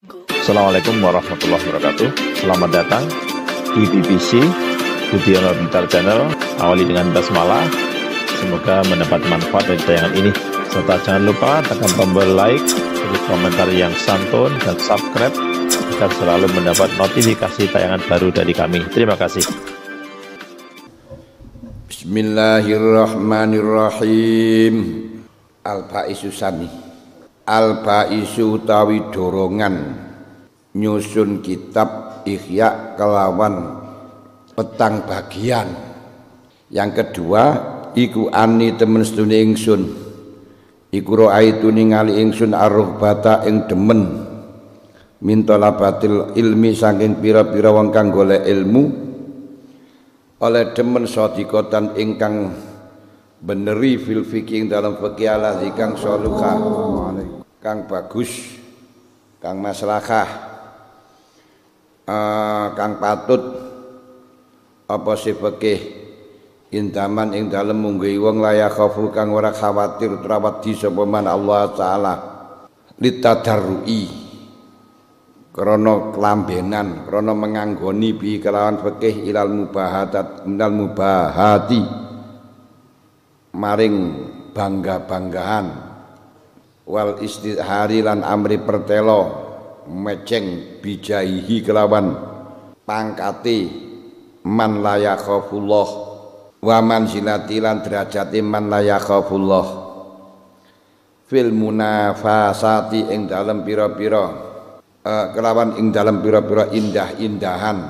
Assalamualaikum warahmatullahi wabarakatuh. Selamat datang di BBC Budiono Pintar Channel. Awali dengan basmalah. Semoga mendapat manfaat dari tayangan ini. Serta jangan lupa tekan tombol like, beri komentar yang santun, dan subscribe agar selalu mendapat notifikasi tayangan baru dari kami. Terima kasih. Bismillahirrahmanirrahim. Al-Baisu Sani. Al-Baisu utawi dorongan nyusun kitab Ihya kelawan petang bagian. Yang kedua iku ani temen sedune ingsun, iku raaitu ningali ingsun ar-ruhbata ing demen min talabatil ilmi saking pira-pira wong kang golek ilmu, oleh demen sadiqatan ingkang beneri fil fikih dalam fikih ala kang salukah kang bagus, kang maslahah, kang patut apa si fikih indaman ing dalem mungguhi wong layak khafu kang ora khawatir trawati sapa man Allah taala litadarrui krana kelambenan, krana menganggoni bi kelawan fikih ilal mubahati maring bangga-banggahan wal istihari lan amri pertelo meceng bijaihi kelawan pangkate man la yakhafullah wa manzilati lan derajate man la yakhafullah fil munafasati ing dalem pira-pira kelawan ing dalem pira-pira indah-indahan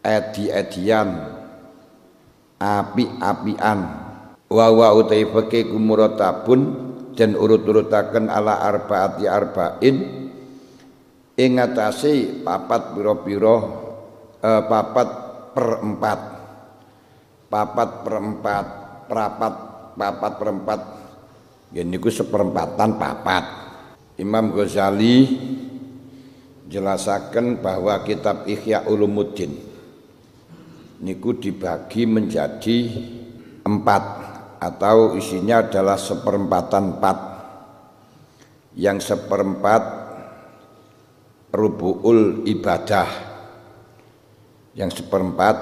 edi-edian api-apian wa utai fikih kumuratabun dan urut-urutaken ala arbaati arba'in ing atase papat pira-pira papat per empat niku seperempatan papat. Imam Ghazali jelasaken bahwa kitab Ihya Ulumuddin niku dibagi menjadi 4 atau isinya adalah seperempatan 4. Yang seperempat rubu'ul ibadah, yang seperempat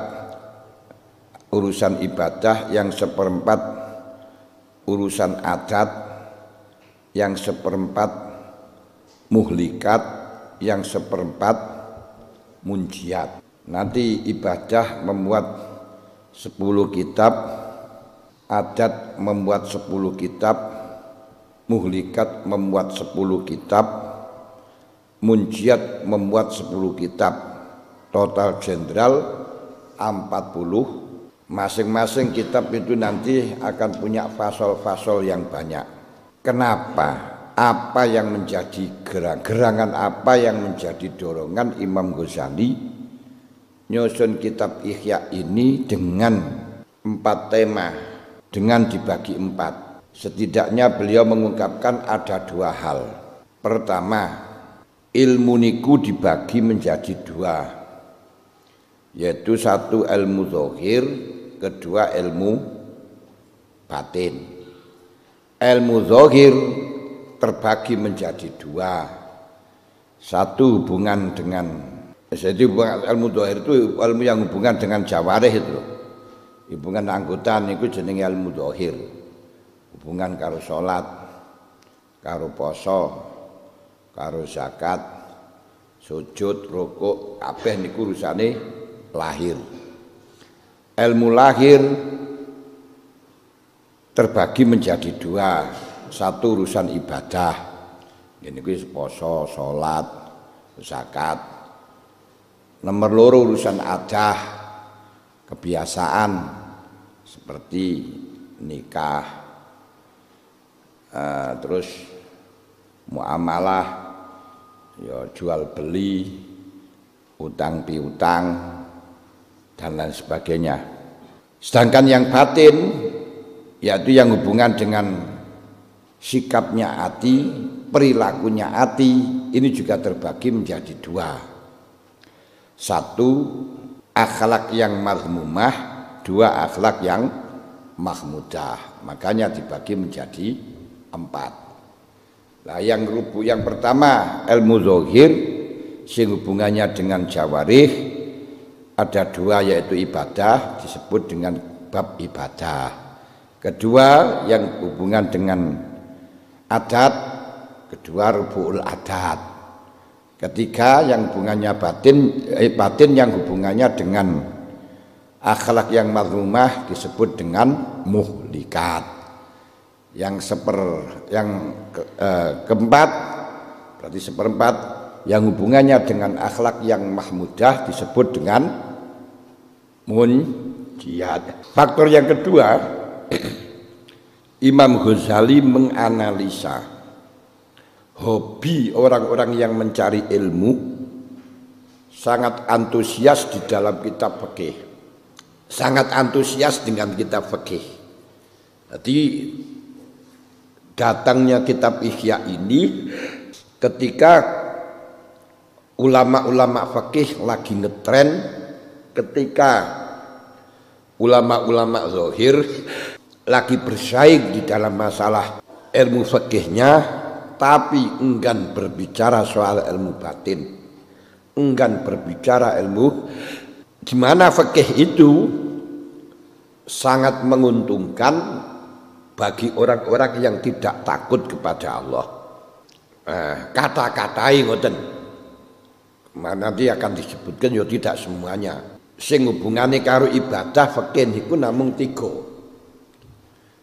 urusan ibadah, yang seperempat urusan adat, yang seperempat muhlikat, yang seperempat munjiat. Nanti ibadah memuat 10 kitab, adat membuat 10 kitab, muhlikat membuat 10 kitab, munjiat membuat 10 kitab. Total jenderal 40. Masing-masing kitab itu nanti akan punya fasal-fasal yang banyak. Kenapa? Apa yang menjadi gerangan apa yang menjadi dorongan Imam Ghazali nyusun kitab Ihya ini dengan 4 tema, dengan dibagi 4. Setidaknya beliau mengungkapkan ada 2 hal. Pertama, ilmu niku dibagi menjadi 2, yaitu 1 ilmu zahir, kedua ilmu batin. Ilmu zahir terbagi menjadi 2. 1 hubungan dengan, jadi ilmu zahir itu ilmu yang hubungan dengan jawarih itu. Hubungan anggota niku jenenge ilmu zahir. Hubungan karo salat, karo poso, karo zakat, sujud, rukuk, kabeh niku urusane lahir. Ilmu lahir terbagi menjadi 2. 1 urusan ibadah, ini poso, salat, zakat. Nomor 2 urusan adah, kebiasaan seperti nikah, terus muamalah, ya jual beli, utang piutang dan lain sebagainya. Sedangkan yang batin yaitu yang hubungan dengan sikapnya hati, perilakunya hati, ini juga terbagi menjadi 2. 1 akhlak yang mazmumah, 2 akhlak yang mahmudah. Makanya dibagi menjadi 4. Nah, yang pertama ilmu zahir sing hubungannya dengan jawarih ada dua, yaitu ibadah disebut dengan bab ibadah. Kedua yang hubungan dengan adat, kedua rubu'ul adat. Ketiga yang hubungannya batin yang hubungannya dengan akhlak yang mazmumah disebut dengan muhlikat. Yang keempat berarti seperempat yang hubungannya dengan akhlak yang mahmudah disebut dengan munjiyat. Faktor yang kedua, Imam Ghazali menganalisa hobi orang-orang yang mencari ilmu, sangat antusias di dalam kitab fikih, sangat antusias dengan kitab fikih. Jadi datangnya kitab Ihya ini ketika ulama-ulama fikih lagi ngetren, ketika ulama-ulama zahir lagi bersaing di dalam masalah ilmu fikihnya, tapi enggan berbicara soal ilmu batin, enggan berbicara ilmu di mana fikih itu sangat menguntungkan bagi orang-orang yang tidak takut kepada Allah. Kata-katai ngoten, nanti akan disebutkan ya tidak semuanya. Sing hubungane karo ibadah fikih niku namung 3.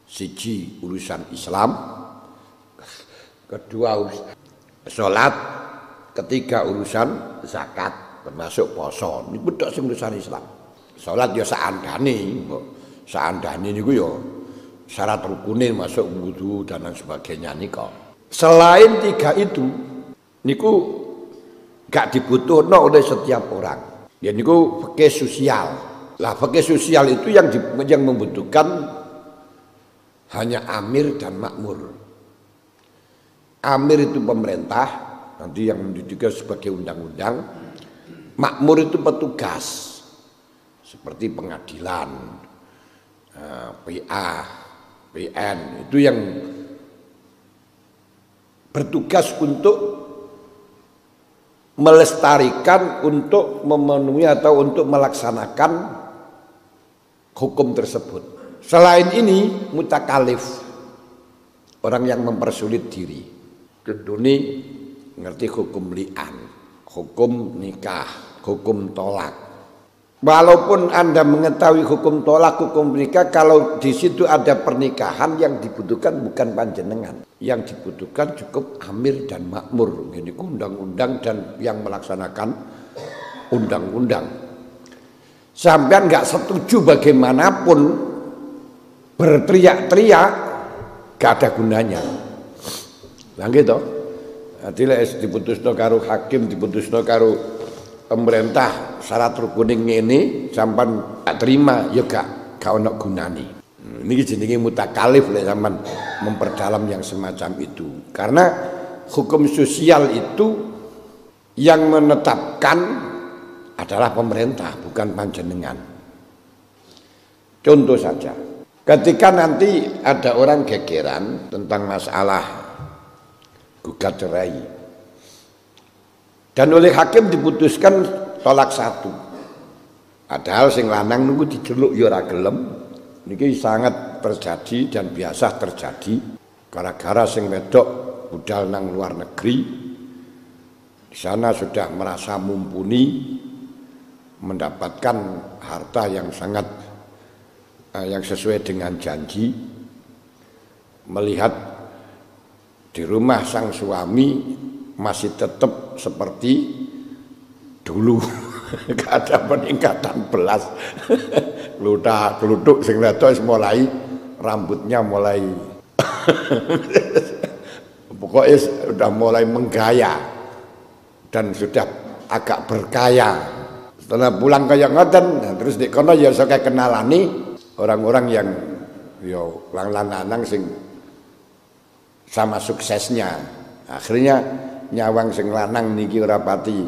Siji urusan Islam, kedua sholat, ketiga urusan zakat termasuk poso. Niku tok sing urusan Islam. Sholat ya saandane niku ya syarat rukune masuk wudu dan lain sebagainya nika. Selain 3 itu niku gak dibutuhno oleh setiap orang. Ya niku fikih sosial. Lah fikih sosial itu yang membutuhkan hanya amir dan makmur. Amir itu pemerintah, nanti yang mendidikan sebagai undang-undang. Makmur itu petugas, seperti pengadilan, PA, PN, itu yang bertugas untuk melestarikan, untuk memenuhi atau untuk melaksanakan hukum tersebut. Selain ini mutakalif, orang yang mempersulit diri. Keduni ngerti hukum li'an, hukum nikah, hukum tolak. Walaupun Anda mengetahui hukum tolak, hukum nikah, kalau di situ ada pernikahan, yang dibutuhkan bukan panjenengan. Yang dibutuhkan cukup amir dan makmur. Ini undang-undang dan yang melaksanakan undang-undang. Sampai nggak setuju bagaimanapun, berteriak-teriak gak ada gunanya. Lah gitu. Dadi lek diputusno karo hakim, diputusno karo pemerintah syarat rukune ngene sampean gak terima ya gak ono gunane. Niki jenenge mutakalif lek sampean memperdalam yang semacam itu. Karena hukum sosial itu yang menetapkan adalah pemerintah, bukan panjenengan. Contoh saja, ketika nanti ada orang gegeran tentang masalah gugat cerai, dan oleh hakim diputuskan tolak 1, padahal sing lanang nunggu diceluk ya ora gelem. Niki sangat terjadi dan biasa terjadi gara-gara sing wedok budal nang luar negeri, di sana sudah merasa mumpuni, mendapatkan harta yang sangat yang sesuai dengan janji, melihat di rumah sang suami masih tetap seperti dulu, gak ada peningkatan belas. Geluduk sing wedok mulai rambutnya mulai pokoknya sudah mulai menggaya dan sudah agak berkaya. Setelah pulang kayak ngoten, terus di kono ya saya kenalani orang-orang yang yo lanang-lanang sing sama suksesnya. Akhirnya nyawang sing lanang niki ora pati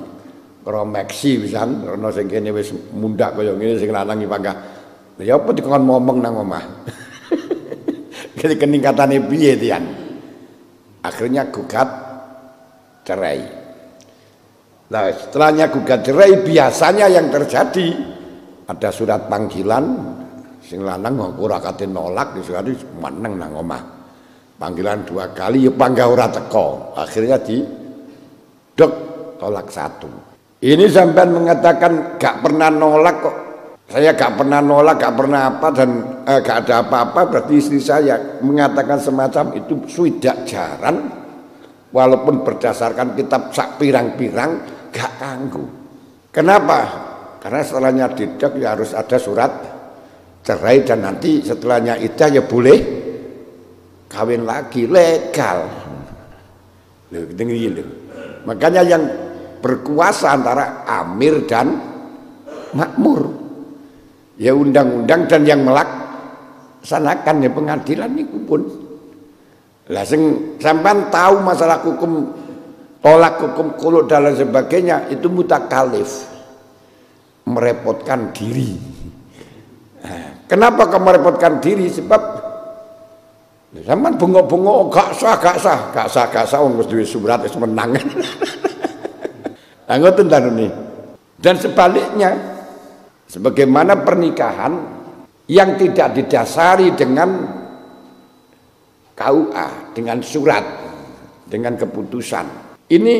kromeksi pisan, ana sing kene wis mundhak kaya ngene, sing lanang iki panggah. Ya apa dikon ngomong nang omah. Kene keningkatane piye tian? Akhirnya gugat cerai. Nah, setelahnya gugat cerai biasanya yang terjadi ada surat panggilan, sing lanang ora kate nolak, sing meneng nang omah. Panggilan 2 kali ya panggah ora teko. Akhirnya dok tolak 1. Ini sampean mengatakan gak pernah nolak kok. Saya gak pernah nolak, gak pernah apa dan gak ada apa-apa, berarti istri saya mengatakan semacam itu swidak jaran walaupun berdasarkan kitab sak pirang-pirang gak kanggu. Kenapa? Karena setelahnya didak ya harus ada surat cerai dan nanti setelahnya iddah ya boleh kawin lagi legal. Makanya yang berkuasa antara amir dan makmur. Ya undang-undang dan yang melaksanakan ya pengadilan itu pun. Lah sing sampean tahu masalah hukum tolak, hukum khulu dan lain sebagainya itu mutakalif, merepotkan diri. Nah, kenapa kamu merepotkan diri? Sebab sampean bengok-bengok gak sah wong wis duwe surat wis menang. Lah ngoten ta niki. Dan sebaliknya, sebagaimana pernikahan yang tidak didasari dengan KUA, dengan surat, dengan keputusan, ini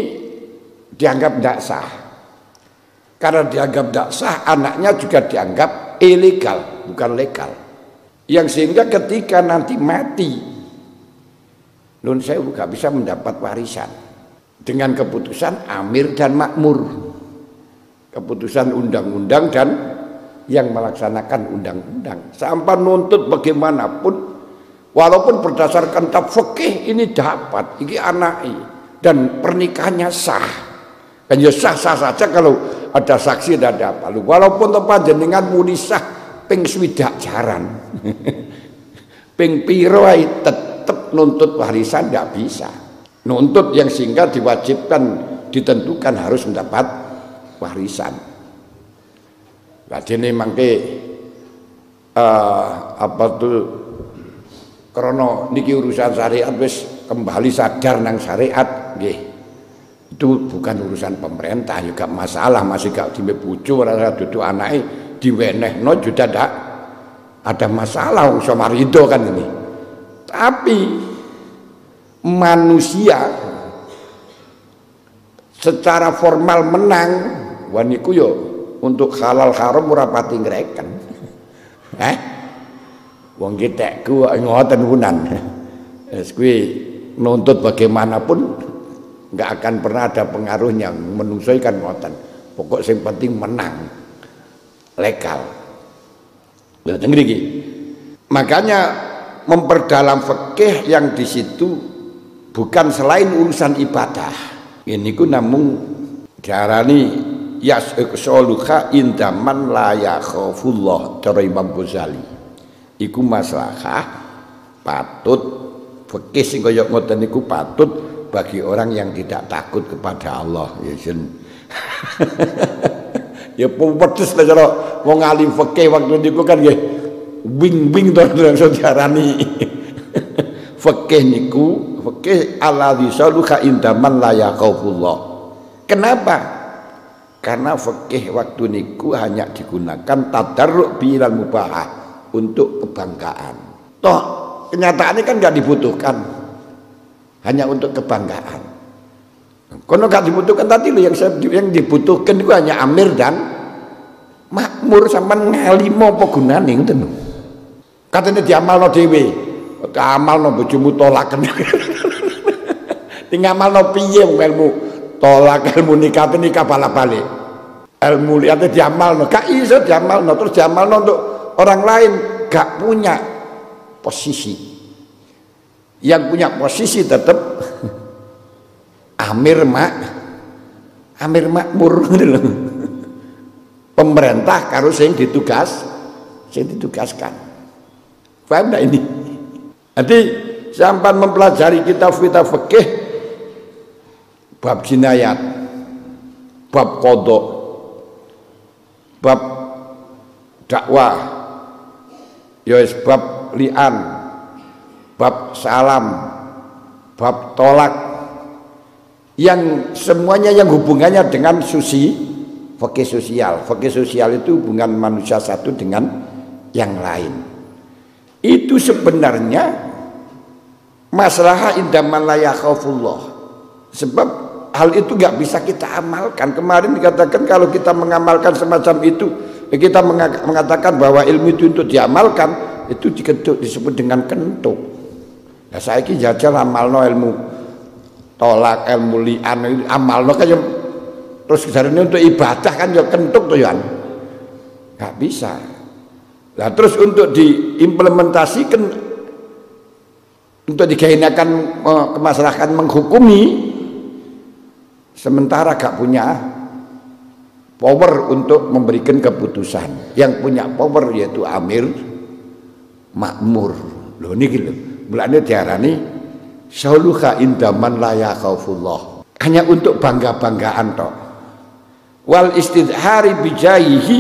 dianggap tidak sah. Karena dianggap tidak sah, anaknya juga dianggap ilegal, bukan legal. Yang sehingga ketika nanti mati, nun sewu gak bisa mendapat warisan dengan keputusan amir dan makmur, keputusan undang-undang dan yang melaksanakan undang-undang. Sampai nuntut bagaimanapun, walaupun berdasarkan kitab fikih ini dapat, ini anai dan pernikahannya sah. Kan ya sah-sah saja kalau ada saksi dan ada apa. Walaupun tempat jenengan muni sah ping swidak jaran. Ping piro tetap nuntut warisan tidak bisa. Nuntut yang sehingga diwajibkan ditentukan harus mendapat warisan. Lah dene mangke apa tuh krana niki urusan syariat wis kembali sadar nang syariat nggih. Itu bukan urusan pemerintah juga masalah, masih gak diwe bojo ora duduk anake diwenehno juga ndak ada masalah wong samarido kan ini. Tapi manusia secara formal menang waniku yo untuk halal haram ora pati ngreken. Wong getekku ngoten punan. Wis kuwi nuntut bagaimanapun enggak akan pernah ada pengaruhnya, menungso kan ngoten. Pokok sing penting menang. Legal. Lha ngriki. Makanya memperdalam fikih yang di situ bukan selain urusan ibadah. Ini ku namung diarani yas'uluka indaman la yakhafullah cara Imam Ghazali. Iku maslahah patut fikih sing kaya ngoten niku patut bagi orang yang tidak takut kepada Allah ya jen. Ya pedes lah cara wong alim fikih waktu niku kan nggih wing-wing to langsung diarani. Fikih niku fikih alladzi saluka indaman la yakhafullah. Kenapa? Karena fikih waktu niku hanya digunakan tadarruk bilal mubahah untuk kebanggaan. Toh kenyataannya kan nggak dibutuhkan, hanya untuk kebanggaan. Kalau nggak dibutuhkan tadi lo yang dibutuhkan itu hanya amir dan makmur sama ngalimo apa gunane ngoten. Katanya diamalno dhewe, amalno bojomu tolaken. Tinggal amalno piye ilmu tolak ilmu nikah bala-balik. Ilmu liate diamalno, gak iso diamalno terus diamalno untuk orang lain gak punya posisi. Yang punya posisi tetap amir makmur gitu. Pemerintah karo sing ditugaskan. Paham enggak ini? Nanti sampai mempelajari kitab fikih bab jinayat, bab qada, bab dakwah, ya bab li'an, bab salam, bab tolak, yang semuanya yang hubungannya dengan fikih sosial. Fikih sosial itu hubungan manusia satu dengan yang lain. Itu sebenarnya masalah indaman la yakhafullah. Sebab hal itu nggak bisa kita amalkan. Kemarin dikatakan kalau kita mengamalkan semacam itu, kita mengatakan bahwa ilmu itu untuk diamalkan, itu disebut dengan kentuk. Nah, saya ini jajal amalno ilmu tolak, ilmu li'an, amalno kan ya, terus kejarannya untuk ibadah kan ya kentuk tuh ya, nggak bisa. Nah terus untuk diimplementasikan, untuk dikehendakkan kemaslahatan menghukumi, sementara gak punya power untuk memberikan keputusan. Yang punya power yaitu amir makmur. Loh ini gitu. Mulanya diarani sauluha indaman la yakhafullah. Hanya untuk bangga-banggaan tok. Wal istidhari bijahihi,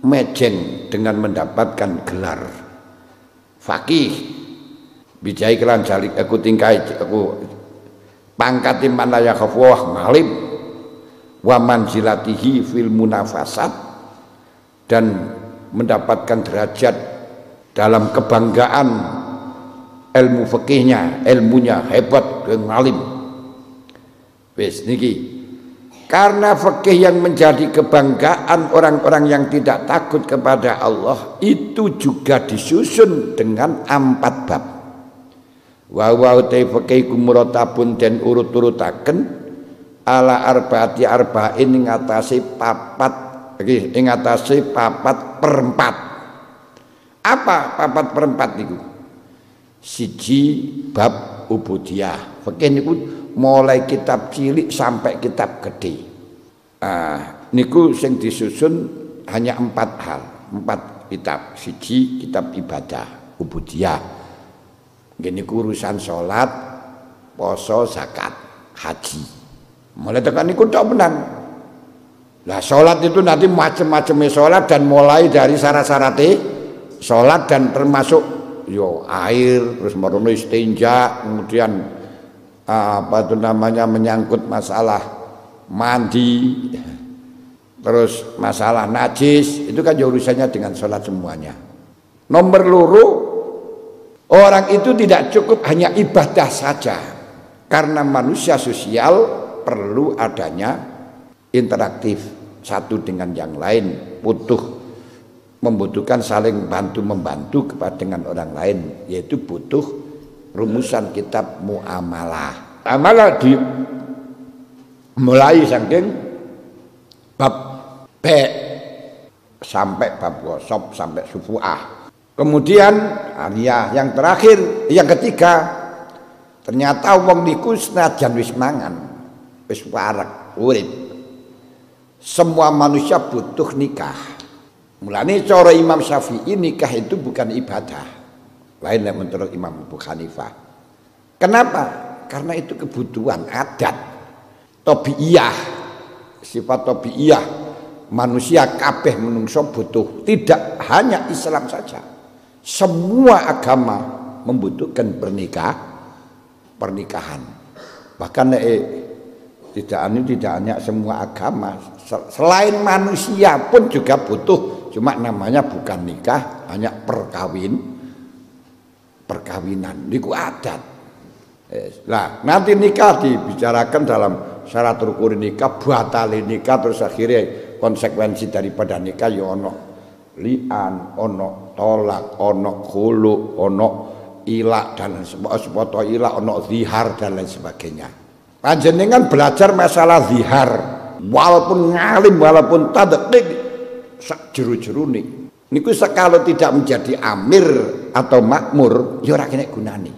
mejeng dengan mendapatkan gelar faqih. Bijai kelan jalik aku tingkai aku pangkat man la yakhafullah ngalim wa manzilatihi fil munafasat, dan mendapatkan derajat dalam kebanggaan ilmu fikihnya, ilmunya hebat dan ngalim. Wis niki karena fikih yang menjadi kebanggaan orang-orang yang tidak takut kepada Allah itu juga disusun dengan 4 bab. Wa te fikih kumuratabun den urut-urutaken ala arba'ati arba'in ing atase papat perempat. Apa papat perempat niku? Siji bab ubudiyah. Fikih niku mulai kitab cilik sampai kitab gede. Niku sing disusun hanya 4 hal, 4 kitab. Siji kitab ibadah ubudiyah. Gini urusan sholat, poso, zakat, haji. Mulai tekan niku tok benar. Lah sholat itu nanti macam-macamnya sholat, dan mulai dari syarat-syaratnya sholat, dan termasuk yo air, terus merono istinja, kemudian apa itu namanya menyangkut masalah mandi, terus masalah najis, itu kan urusannya dengan sholat semuanya. Nomor loro, orang itu tidak cukup hanya ibadah saja, karena manusia sosial perlu adanya interaktif satu dengan yang lain, membutuhkan saling bantu-membantu kepada dengan orang lain, yaitu butuh rumusan kitab muamalah. Amalah mulai saking bab B sampai bab wasop sampai sufuah. Kemudian yang terakhir, yang ketiga, ternyata wong niku senajan wis mangan, wis warak, urip. Semua manusia butuh nikah. Mulane cara Imam Syafi'i nikah itu bukan ibadah. Lain yang menurut Imam Abu Hanifah. Kenapa? Karena itu kebutuhan adat. Tabiiyah. Sifat tabiiyah. Manusia kabeh menungso butuh. Tidak hanya Islam saja. Semua agama membutuhkan pernikahan. Bahkan tidak hanya semua agama, selain manusia pun juga butuh, cuma namanya bukan nikah, hanya perkawinan. Niku adat. Nah, nanti nikah dibicarakan dalam syarat rukun nikah, batali nikah, terus akhirnya konsekuensi daripada nikah ya ono li'an, ono tolak, ono khulu, ono ilak, dan sepoto ilak, ono zihar dan lain sebagainya. Panjenengan belajar masalah zihar, walaupun ngalim, walaupun tadqiq, sak jeru-jerune. Niku kalau tidak menjadi amir atau makmur, ya ora kena gunane.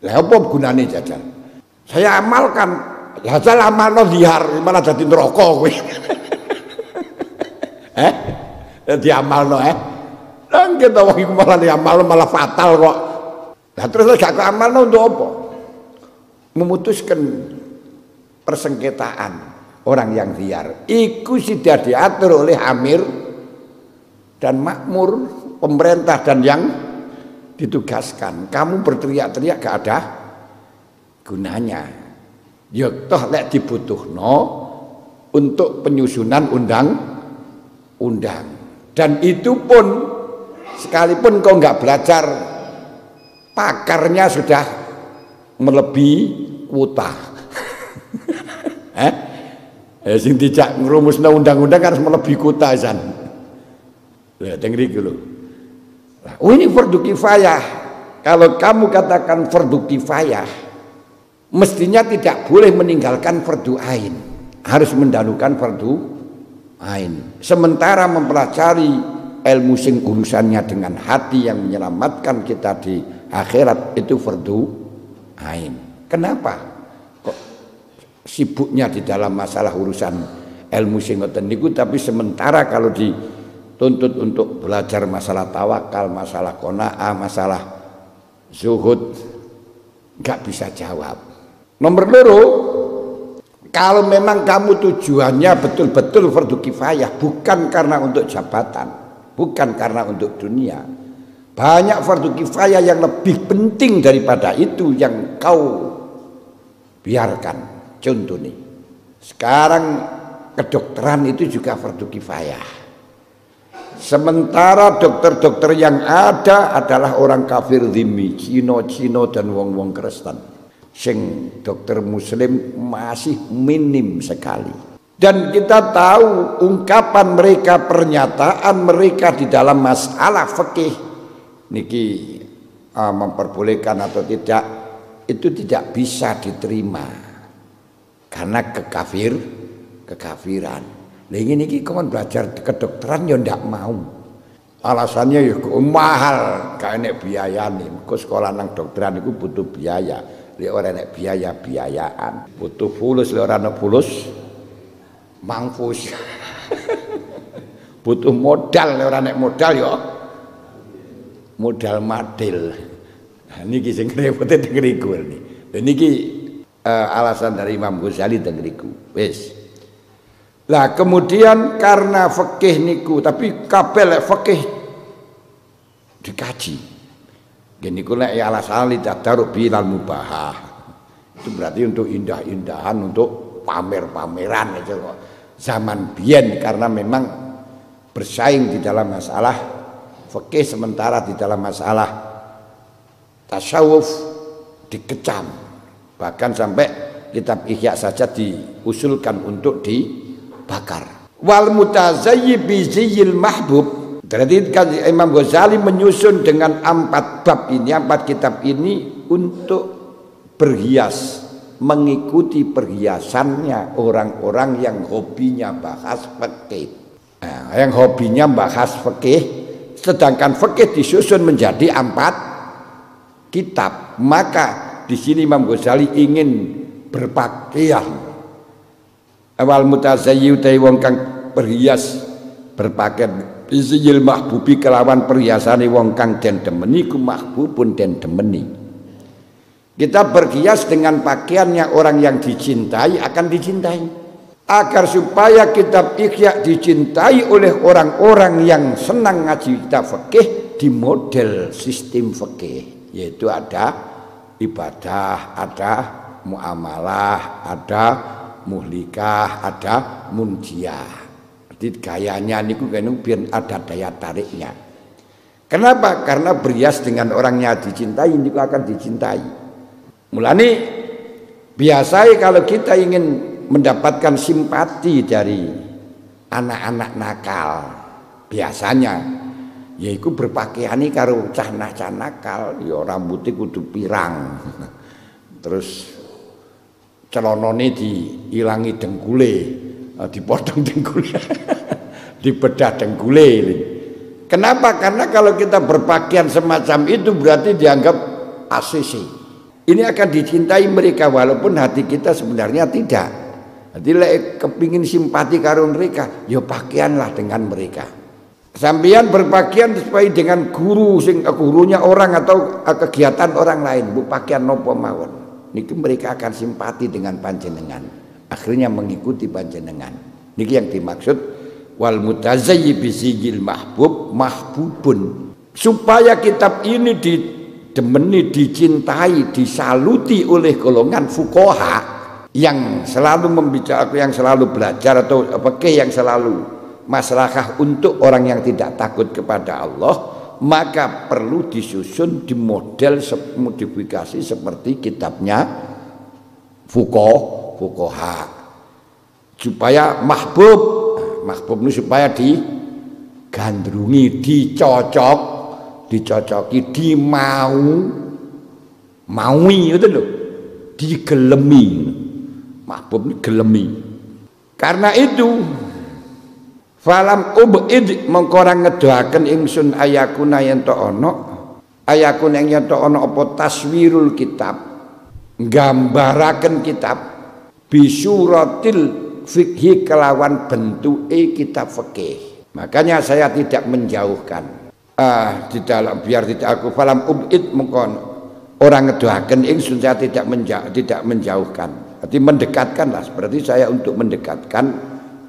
Lah apa gunane jajal? Saya amalkan, jajal amalno zihar, malah dadi neraka kowe. Diamalno Nang kita wong iku malah diamalno malah fatal kok. Lah terus gak amalno untuk apa? Memutuskan persengketaan orang yang zihar. Iku sudah diatur oleh amir dan makmur, pemerintah dan yang ditugaskan. Kamu berteriak-teriak gak ada gunanya. Ya toh lek dibutuhno untuk penyusunan undang-undang. Dan itu pun sekalipun kau nggak belajar, pakarnya sudah melebihi kuota. Sing dijak ngrumusna undang-undang harus melebihi kuota san. Lah teng mriki lho. Oh ini fardu kifayah. Kalau kamu katakan fardu kifayah, mestinya tidak boleh meninggalkan fardu ain. Harus mendahulukan fardu ain. Sementara mempelajari ilmu sing urusannya dengan hati yang menyelamatkan kita di akhirat itu fardu ain. Kenapa kok sibuknya di dalam masalah urusan ilmu sing ngoten niku, tapi sementara kalau dituntut untuk belajar masalah tawakal, masalah qanaah, masalah zuhud nggak bisa jawab. Nomor 2, kalau memang kamu tujuannya betul-betul fardu kifayah, bukan karena untuk jabatan, bukan karena untuk dunia, banyak fardu kifayah yang lebih penting daripada itu yang kau biarkan. Contoh nih, sekarang kedokteran itu juga fardu kifayah. Sementara dokter-dokter yang ada adalah orang kafir zimmi, Cina dan wong-wong Kristen. Sing dokter muslim masih minim sekali. Dan kita tahu ungkapan mereka, pernyataan mereka di dalam masalah fikih niki memperbolehkan atau tidak, itu tidak bisa diterima karena kekafiran. Nah ini kon belajar kedokteran ya ndak mau. Alasannya ya mahal, gak enek biayane. Mergo sekolah nang dokteran itu butuh biaya. Lek ora enek biayaan, butuh fulus, lek ora ana fulus mangfus. Butuh modal, lek ora enek modal ya modal madil. Nah, niki sing repote teng mriku niki. Lha niki alasan dari Imam Ghazali teng mriku. Wis. Lah kemudian karena fikih niku, tapi kabeh lek fikih dikaji. Gini kula ya alasan litadaru bilal mubahah. Itu berarti untuk indah-indahan, untuk pamer-pameran aja kok. Zaman biyen karena memang bersaing di dalam masalah fikih, sementara di dalam masalah tasawuf dikecam. Bahkan sampai kitab Ihya saja diusulkan untuk dibakar. Wal mutazayyib bi ziyyil mahbub. Berarti Imam Ghazali menyusun dengan 4 bab ini, 4 kitab ini untuk berhias, mengikuti perhiasannya orang-orang yang hobinya bahas fikih. Nah, yang hobinya bahas fikih, sedangkan fikih disusun menjadi 4 kitab. Maka di sini Imam Ghazali ingin berpakaian. Awal mutazayyib utai wong kang berhias berpakaian izil mahbubi kelawan perhiasane wong kang den demeni ku mahbubun den demeni. Kita berhias dengan pakaiannya orang yang dicintai akan dicintai. Agar supaya kitab Ihya dicintai oleh orang-orang yang senang ngaji kitab fikih di model sistem fikih, yaitu ada ibadah, ada muamalah, ada muhlikah, ada munjiah. Jadi gayanya niku biar ada daya tariknya. Kenapa? Karena berhias dengan orangnya dicintai niku akan dicintai. Mulane biasa kalau kita ingin mendapatkan simpati dari anak-anak nakal, biasanya yaiku berpakaiani karo cah nakal, ya rambutnya kudu pirang. Terus celonone diilangi dengkule, dipotong dengkule, dibedah dengkule. Kenapa? Karena kalau kita berpakaian semacam itu berarti dianggap ACC. Ini akan dicintai mereka walaupun hati kita sebenarnya tidak. Jadi kepingin simpati karo mereka, ya pakaianlah dengan mereka. Sampeyan berpakaian sesuai dengan gurunya orang atau kegiatan orang lain, bu pakaian nopo mawon. Niki mereka akan simpati dengan panjenengan. Akhirnya mengikuti panjenengan. Niki yang dimaksud wal mutazayyib bizil mahbubun. Supaya kitab ini didemeni, dicintai, disaluti oleh golongan fuqaha, yang selalu membicarakan, yang selalu belajar atau fikih yang selalu maslahah untuk orang yang tidak takut kepada Allah, maka perlu disusun di model modifikasi seperti kitabnya fuqaha supaya mahbub ini supaya digandrungi, dicocoki, maui itu loh, digelemi. Mahbub ini gelemi. Karena itu falam ubid mengkorang ngedoaken ingsun ayakuna yen to ana ayakuna yen to ana apa taswirul kitab, nggambaraken kitab bisuratil fikhi kelawan bentuke kitab fikih. Makanya saya tidak menjauhkan di dalam biar tidak aku falam ubid mengkon orang ngedoaken ingsun, saya tidak menjauhkan. Berarti mendekatkanlah, berarti saya untuk mendekatkan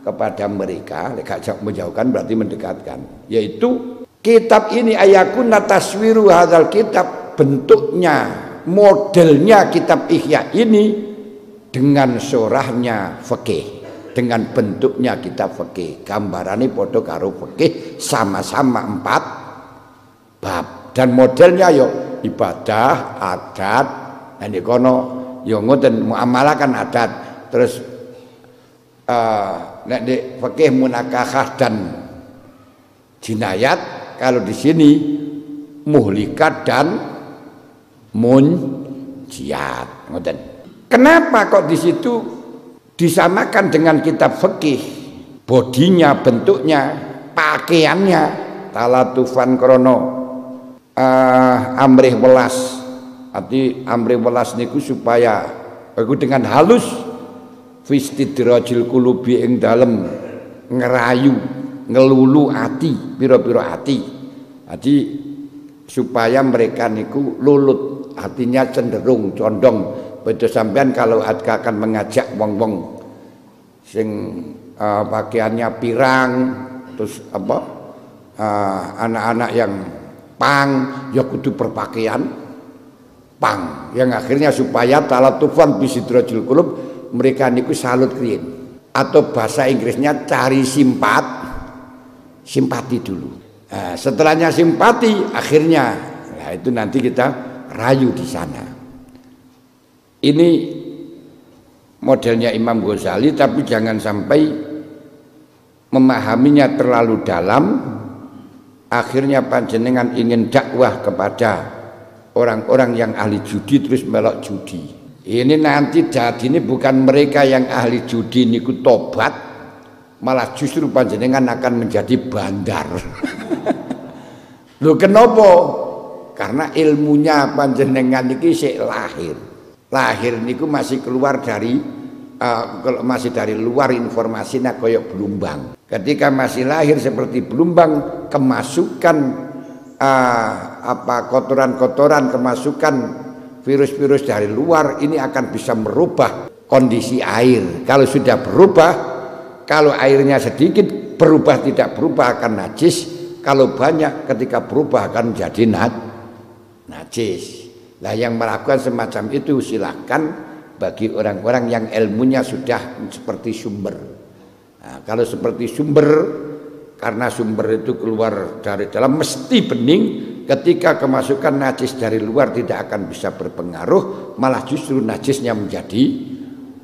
kepada mereka, gak menjauhkan berarti mendekatkan. Yaitu kitab ini ayakuna taswiru hadzal kitab, bentuknya, modelnya kitab Ihya ini dengan surahnya fikih, dengan bentuknya kitab fikih. Gambarane padha karo fikih, sama-sama 4 bab. Dan modelnya yo ibadah, adat, dan kono yo ngoten muamalah kan adat, terus nek di fikih munakahah dan jinayat, kalau di sini muhlikat dan munjiat, ngoten. Kenapa kok di situ disamakan dengan kitab fikih? Bodinya, bentuknya, pakaiannya, talatufan krono amrih welas. Arti amri welas niku supaya aku dengan halus fistidrajil kulubi ing dalem ngerayu ngelulu ati pira-pira ati. Jadi supaya mereka niku lulut, hatinya cenderung condong. Betul sampean kalau akan mengajak wong-wong sing pakaiannya pirang, terus apa anak-anak yang pang ya kudu berpakaian pang, yang akhirnya supaya talatufan bisidrajul qulub mereka niku salut kriyen, atau bahasa Inggrisnya cari simpati dulu. Nah, setelahnya simpati akhirnya itu nanti kita rayu di sana. Ini modelnya Imam Ghazali, tapi jangan sampai memahaminya terlalu dalam, akhirnya panjenengan ingin dakwah kepada orang-orang yang ahli judi terus melok judi. Ini nanti jadi ini bukan mereka yang ahli judi niku tobat, malah justru panjenengan akan menjadi bandar. Lho kenapa? Karena ilmunya panjenengan niki sik lahir niku masih keluar dari masih dari luar informasinya koyok belumbang. Ketika masih lahir seperti belumbang, kemasukan kotoran-kotoran, kemasukan virus-virus dari luar ini akan bisa merubah kondisi air. Kalau sudah berubah, kalau airnya sedikit berubah tidak berubah akan najis, kalau banyak ketika berubah akan menjadi najis. Nah, yang melakukan semacam itu silahkan bagi orang-orang yang ilmunya sudah seperti sumber. Nah, kalau seperti sumber, karena sumber itu keluar dari dalam mesti bening, ketika kemasukan najis dari luar tidak akan bisa berpengaruh, malah justru najisnya menjadi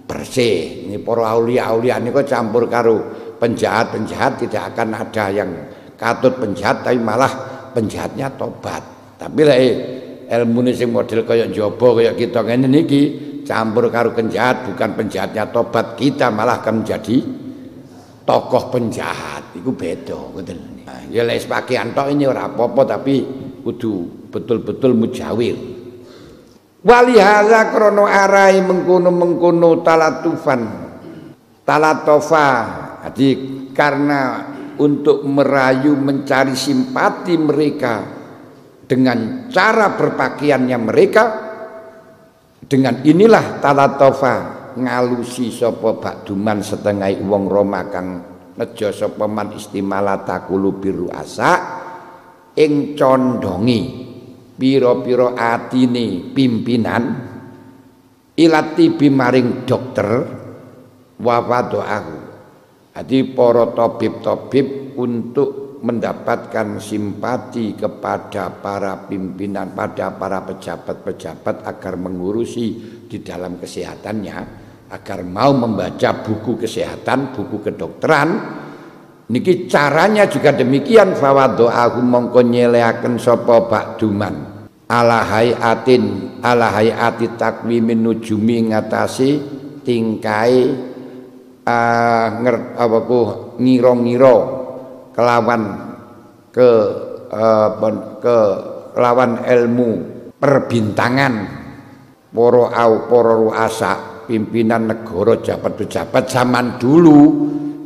bersih. Ini para aulia-aulia ini kok campur karo penjahat-penjahat, tidak akan ada yang katut penjahat tapi malah penjahatnya tobat. Tapi lah ilmu ini sing model kayak jobo kayak kita ngene niki campur karo penjahat, bukan penjahatnya tobat, kita malah akan menjadi tokoh penjahat. Iku beda ngoten. Nah, ya lek pakaian tok ini ora apa-apa, tapi kudu betul-betul mujawir. Wali hadza krono arai mengkono-mengkono talatofa. Jadi karena untuk merayu mencari simpati mereka dengan cara berpakaiannya mereka, dengan inilah talatofa ngalusi sapa bakduman setengah wong Roma kang nejo sapa man istimalata kulubiru asa ing condongi pira-pira atine pimpinan ilatibi maring dokter wa wadoahu. Jadi para tabib-tabib untuk mendapatkan simpati kepada para pimpinan, pada para pejabat-pejabat agar mengurusi di dalam kesehatannya, agar mau membaca buku kesehatan, buku kedokteran. Niki caranya juga demikian, fawadoahu mongko nyeleaken sapa bakduman ala hayati takwimin nujumi ngatasi tingkai ngiro-ngiro kelawan kelawan ilmu perbintangan para ruasa pimpinan negara, jabat-pejabat zaman dulu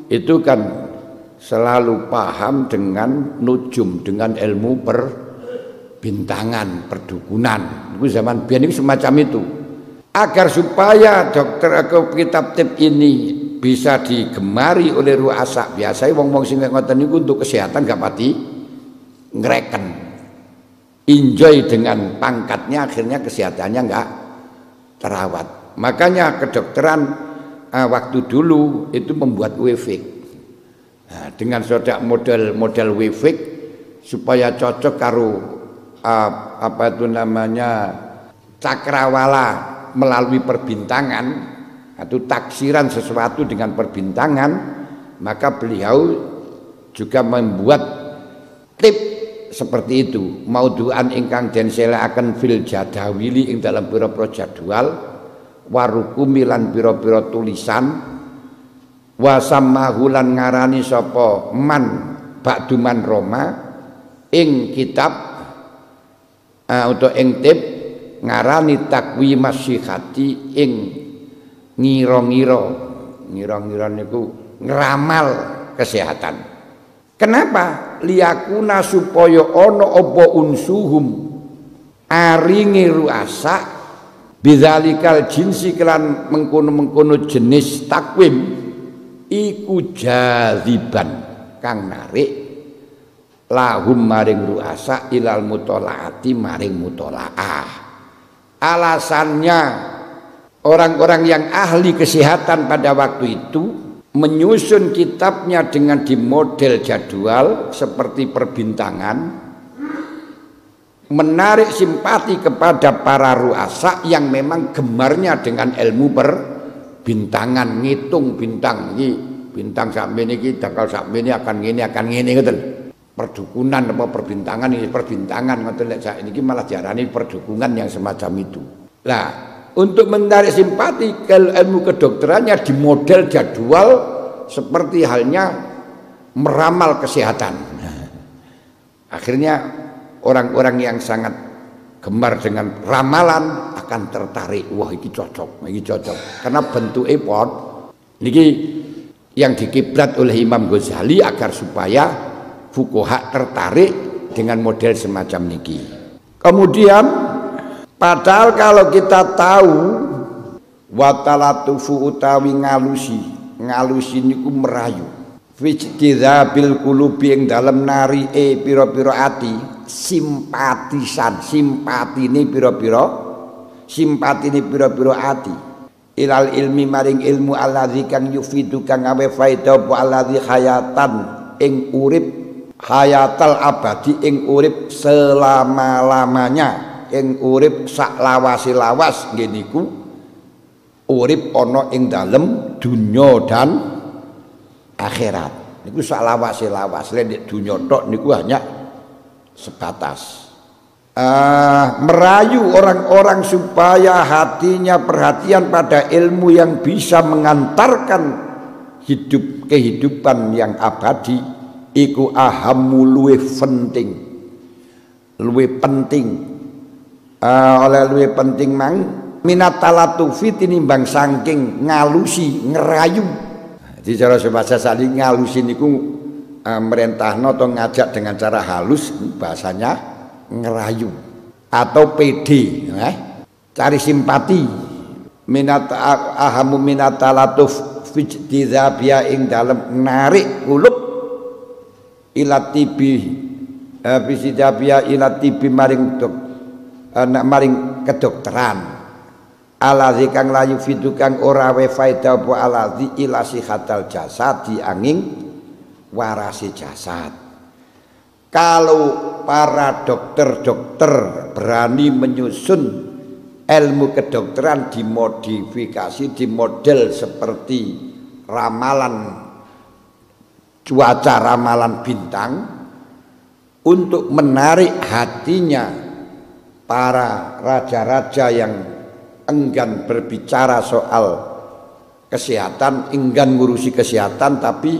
itu kan selalu paham dengan nujum, dengan ilmu perbintangan, perdukunan. Itu zaman biyen itu semacam itu. Agar supaya dokter atau kitab tip ini bisa digemari oleh ruasa, biasanya wong-wong sing ngoten niku untuk kesehatan gak pati ngreken. Enjoy dengan pangkatnya, akhirnya kesehatannya enggak terawat. Makanya kedokteran waktu dulu itu membuat WFIK. Nah, dengan sodak model WFIK supaya cocok karo apa itu namanya cakrawala melalui perbintangan atau taksiran sesuatu dengan perbintangan, maka beliau juga membuat tip seperti itu. Maudu'an ingkang den selaaken fil jadawili ing dalam pira-pira jadwal warukumi lan pira-pira tulisan wasamahulan ngarani sapa man bakduman Roma ing kitab atau ing tip ngarani takwi masyihati ing ngiro-ngiro niku ngeramal kesehatan. Kenapa? Liyakuna supaya ana apa unsuhum aringi ruasa bidzalikal jinsi kelan mengkono-mengkono jenis takwim iku jaziban kang narik lahum maring ruasa ilal mutolaati maring mutolaah. Alasannya orang-orang yang ahli kesehatan pada waktu itu menyusun kitabnya dengan di model jadwal seperti perbintangan, menarik simpati kepada para ruasa yang memang gemarnya dengan ilmu perbintangan, ngitung bintang iki, bintang sakmene iki bakal sakmene akan ngene ngoten. Perdukunan apa perbintangan ini perbintangan ngoten lek saiki malah diarani perdukunan yang semacam itu. Nah, untuk menarik simpati ke ilmu kedokterannya di model jadwal seperti halnya meramal kesehatan. Akhirnya orang-orang yang sangat gemar dengan ramalan akan tertarik. Wah, ini cocok. Karena bentuknya pot. Niki yang dikiblat oleh Imam Ghazali agar supaya fuqaha tertarik dengan model semacam niki. Kemudian padahal kalau kita tahu watalatufu utawi ngalusi niku merayu fijtizabil qulubi ing dalem nari pira-pira ati simpatine pira-pira ati ilal ilmi maring ilmu alladzi kang yufidu kang awe faedah apa alladzi hayatan ing urip hayatal abadi ing urip selama-lamanya ing urip sak lawas nggih niku urip ana ing dalem dunya dan akhirat niku sak lawas lek dunya tok niku hanya sebatas merayu orang-orang supaya hatinya perhatian pada ilmu yang bisa mengantarkan kehidupan yang abadi iku ahammu luwih penting mang minat talatufi tinimbang saking ngalusi ngerayu. Jadi cara bahasa saling ngalusi niku merentahno atau ngajak dengan cara halus bahasanya ngerayu atau pede cari simpati minat ahamu minat talatuf fijtizabia ing dalem narik kulub ilatibi fijtizabia ilatibi maring kedokteran Alazi kang layu fidu kang ora we faedah apa alazi ila sihatal jasad dianging warasi jasad. Kalau para dokter-dokter berani menyusun ilmu kedokteran dimodifikasi, dimodel seperti ramalan cuaca, ramalan bintang, untuk menarik hatinya para raja-raja yang enggan berbicara soal kesehatan, enggan ngurusi kesehatan, tapi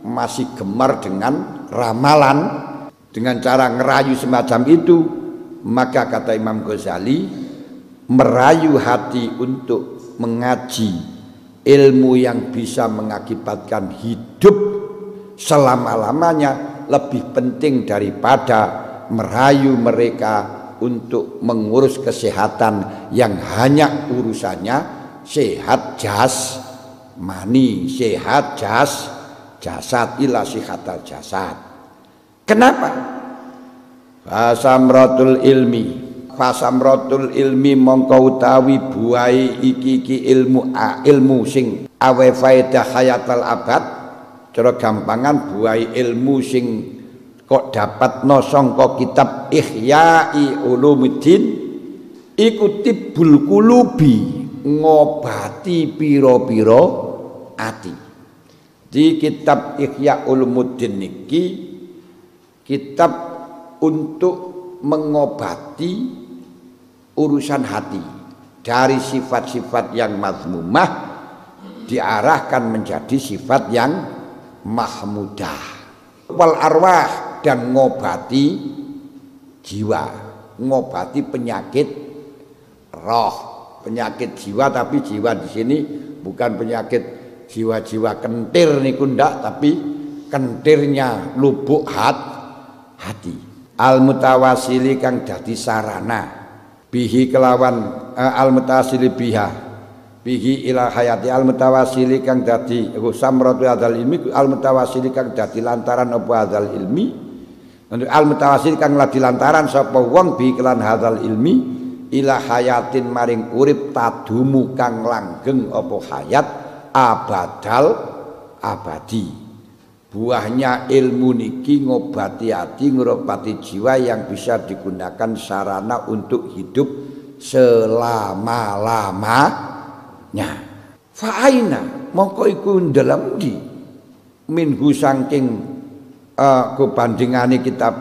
masih gemar dengan ramalan, dengan cara ngerayu semacam itu. Maka kata Imam Ghazali, merayu hati untuk mengaji ilmu yang bisa mengakibatkan hidup selama-lamanya lebih penting daripada merayu mereka untuk mengurus kesehatan yang hanya urusannya sehat jasmani, sehat jasad, ila sihatal jasad. Kenapa? Fasamratul ilmi mongko utawi buai iki ilmu sing awe faedah hayatal abad. Cara gampangan buai ilmu sing kok dapat sangka kitab Ihya'i Ulumuddin iku tibbul qulubi, ngobati pira-pira ati. Di kitab Ihya Ulumuddin niki kitab untuk mengobati urusan hati dari sifat-sifat yang mazmumah diarahkan menjadi sifat yang mahmudah. Wal arwah, dan ngobati jiwa, ngobati penyakit roh, penyakit jiwa. Tapi jiwa di sini bukan penyakit jiwa-jiwa kentir niku ndak, tapi kentirnya lubuk hati. Al mutawasili kang dadi sarana bihi kelawan al mutasili biha bihi ila hayati al mutawasili kang dadi samratu hadzal ilmi, al mutawasili kang dadi lantaran apa hadzal ilmi, al mutawasili kang ladi lantaran sapa wong bi kelan hadzal ilmi ila hayatin maring urip tadumu kang langgeng apa hayat abadal abadi. Buahnya ilmu niki ngobati hati, ngobati jiwa yang bisa digunakan sarana untuk hidup selama-lamanya. Fa'aina mongko iku dalam di minhu saking kebandingane kitab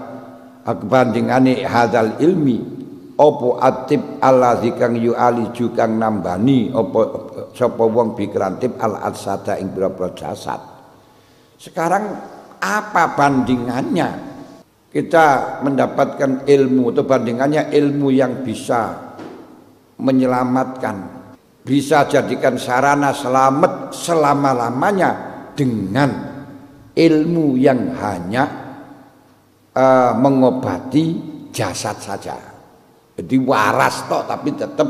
kebandingane hadzal ilmi opo atib allazi kang yu'aliju kang nambani opo sapa wong bikrantib al adsada ing pira-pira jasad. Sekarang apa bandingannya kita mendapatkan ilmu, atau bandingannya ilmu yang bisa menyelamatkan, bisa jadikan sarana selamat selama-lamanya dengan ilmu yang hanya mengobati jasad saja. Jadi waras toh, tapi tetap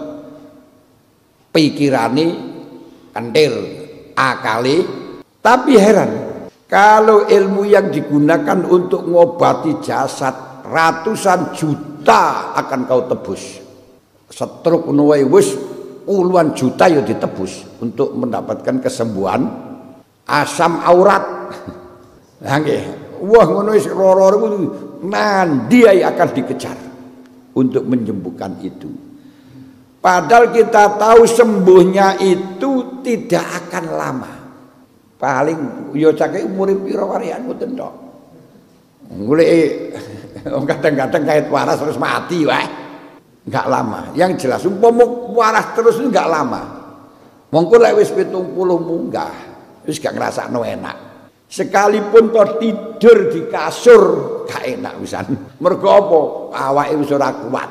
pikirane kentir, akali. Tapi heran, kalau ilmu yang digunakan untuk ngobati jasad ratusan juta akan kau tebus. Stroke nuwai wis puluhan juta ya ditebus untuk mendapatkan kesembuhan asam aurat. Lah nggih, wah ngono wis lara mandi akan dikejar untuk menyembuhkan itu. Padahal kita tahu sembuhnya itu tidak akan lama. Paling yo cake umure pira warian mboten tok. Golek kadang-kadang kait waras terus mati wae. Enggak lama. Yang jelas umpama waras terus enggak lama. Mongko lek wis 70 munggah, wis gak ngrasakno enak. Sekalipun to tidur di kasur gak enak wisan. Mergo apa? Awake wis ora kuat.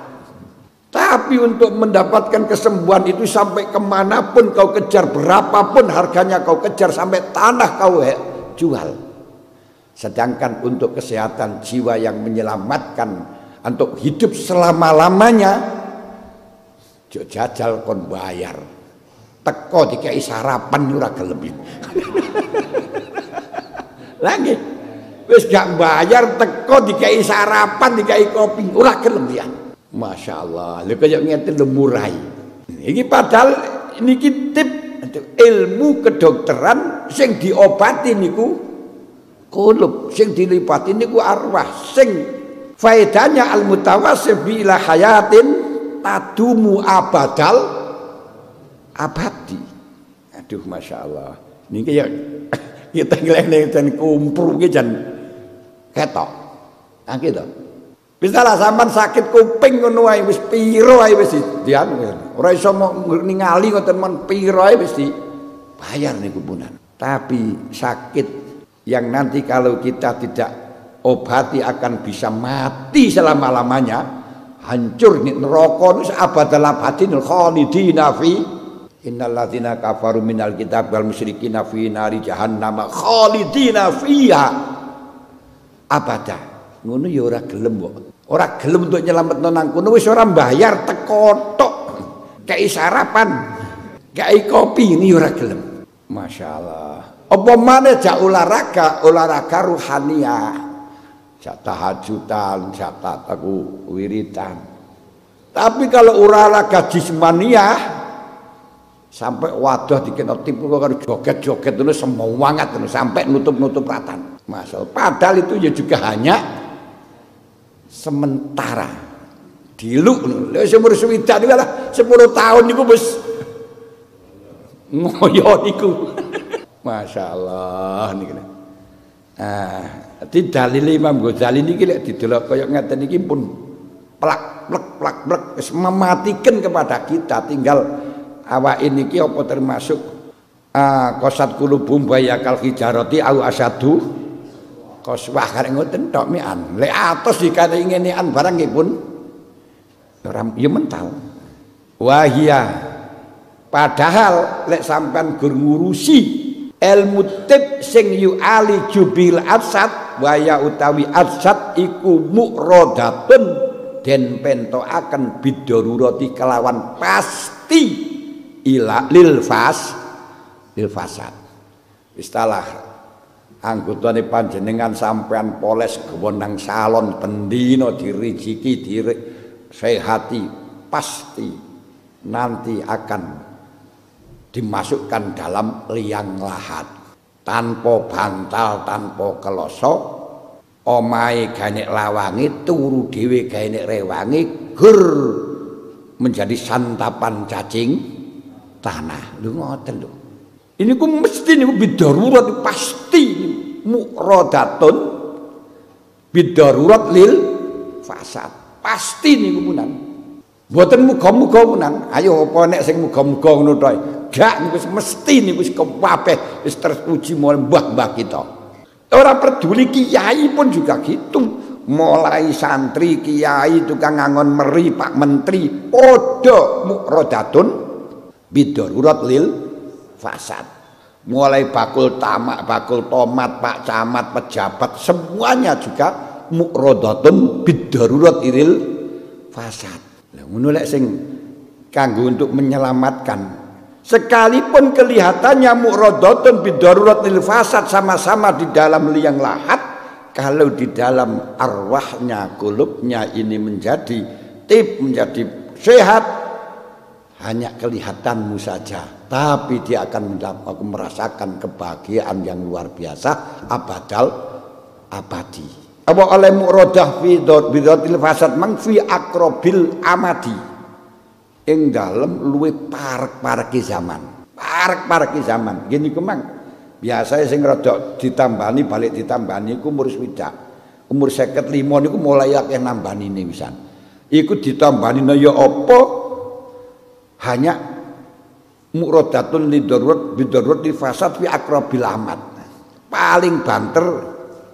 Tapi untuk mendapatkan kesembuhan itu sampai kemanapun kau kejar, berapapun harganya kau kejar, sampai tanah kau jual. Sedangkan untuk kesehatan jiwa yang menyelamatkan, untuk hidup selama-lamanya, jajal kon bayar. Teko dikai sarapan ora gelem. Lagi wis gak bayar, teko dikai sarapan, dikai kopi ora gelem. Masya Allah, lu kayak ngeten lu murai. Iki padahal niki tip ilmu kedokteran sing diobati niku kulub, sing dilipati niku arwah, sing faedahnya al mutawassif ila hayatin tadumu abadal abadi. Aduh masya Allah. Niki ya kita ngeleng dan kumpul ki jan ketok. Nah gitu. Bisa lah sampean sakit kuping ngono wae wis piro ae wis dianu. Ora iso ningali ngoten men piro ae wis dibayar niku punan. Tapi sakit yang nanti kalau kita tidak obati akan bisa mati selama-lamanya, hancur nih neraka wis abadal abadin khalidina fi innal ladzina kafaru minal kitab wal musyrikin fi nari jahannam khalidina fiha abada. Ngono ya ora gelem kok. Ora gelem untuk nyelametno nang kono wis ora mbayar teko tok. Kei sarapan, kei kopi ini ora gelem. Masyaallah. Apa maneh jak olahraga ruhaniah. Jak tahajudan, jak taku wiridan. Tapi kalau olahraga jismaniah sampai wadah dikena tipu karo joget-joget ngono semangat ngono sampai nutup-nutup ratan. Masalah padahal itu ya juga hanya sementara diluk lho umur swidak niku lah 10 tahun niku wis ngoyo niku. Masyaallah niku. Dadi dalil Imam Ghazali niki lek didelok kaya ngeten iki pun plak wis mematikan kepada kita, tinggal awake niki apa termasuk qasat qulubum bayakal hijarati au asadu koswah karek ngoten tok mian. Lek atos dikate ngenean barang nggih pun ora ya mental. Wahia padahal lek sampean gur ngurusi ilmu tib sing yu'ali jubil arsad waya utawi arsad iku muqradatun den pentokaken bidarurati kelawan pasti ila lil fasad. Istilah anggotane panjenengan sampean poles nang salon bendina dirijiki disehati pasti nanti akan dimasukkan dalam liang lahat tanpa bantal tanpa kelosok omahe ganek lawangi turu dhewe ganek rewangi gur menjadi santapan cacing tanah. Lho ngoten lho. Ini ku mesti niku bidarurat pasti muqradatun bidarurat lil fasad. Pasti niku punan. Mboten muga-muga punan. Ayo apa nek sing muga-muga ngono tok. Gak niku mesti niku wis kabeh wis terpuji mulai mbah-mbah kita. Ora peduli kiai pun juga gitu. Mulai santri, kiai, tukang ngangon meri, Pak Menteri, padha muqradatun bidarurat lil fasad. Mulai bakul tamak, bakul tomat, Pak Camat, pejabat, semuanya juga muqradatun bidarurat iril fasad. Lah ngono lek sing kanggo untuk menyelamatkan. Sekalipun kelihatannya muqradatun bidarurat iril fasad sama-sama di dalam liang lahat, kalau di dalam arwahnya, kulubnya ini menjadi tib, menjadi sehat, hanya kelihatanmu saja, tapi dia akan merasakan kebahagiaan yang luar biasa abadal abadi. Apa oleh muqradah fi bidatil fasad mang fi akrobil amadi ing dalem luwih parek-pareki zaman. Parek-pareki zaman. Gini kemang biasa sing rada ditambani balik ditambani iku umur swidak. Umur 55 niku mulai akeh nambanine wisan. Iku ditambani ya apa? Hanya muqradatun lidarurat bidarurat di fasad fi akrobil amad. Paling banter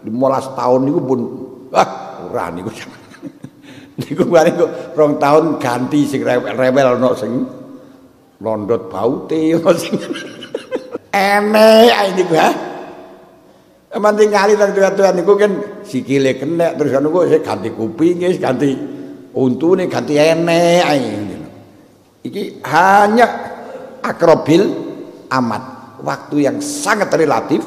15 tahun niku pun ora niku. Niku bareng kok 2 tahun ganti sing rewel ono sing londot baute ono sing enek ae niku ha. Aman tingali nang tuan niku kan sikile kenek terus niku ganti kupinge ganti untune ganti enek ae. Iki hanya akrobil amat, waktu yang sangat relatif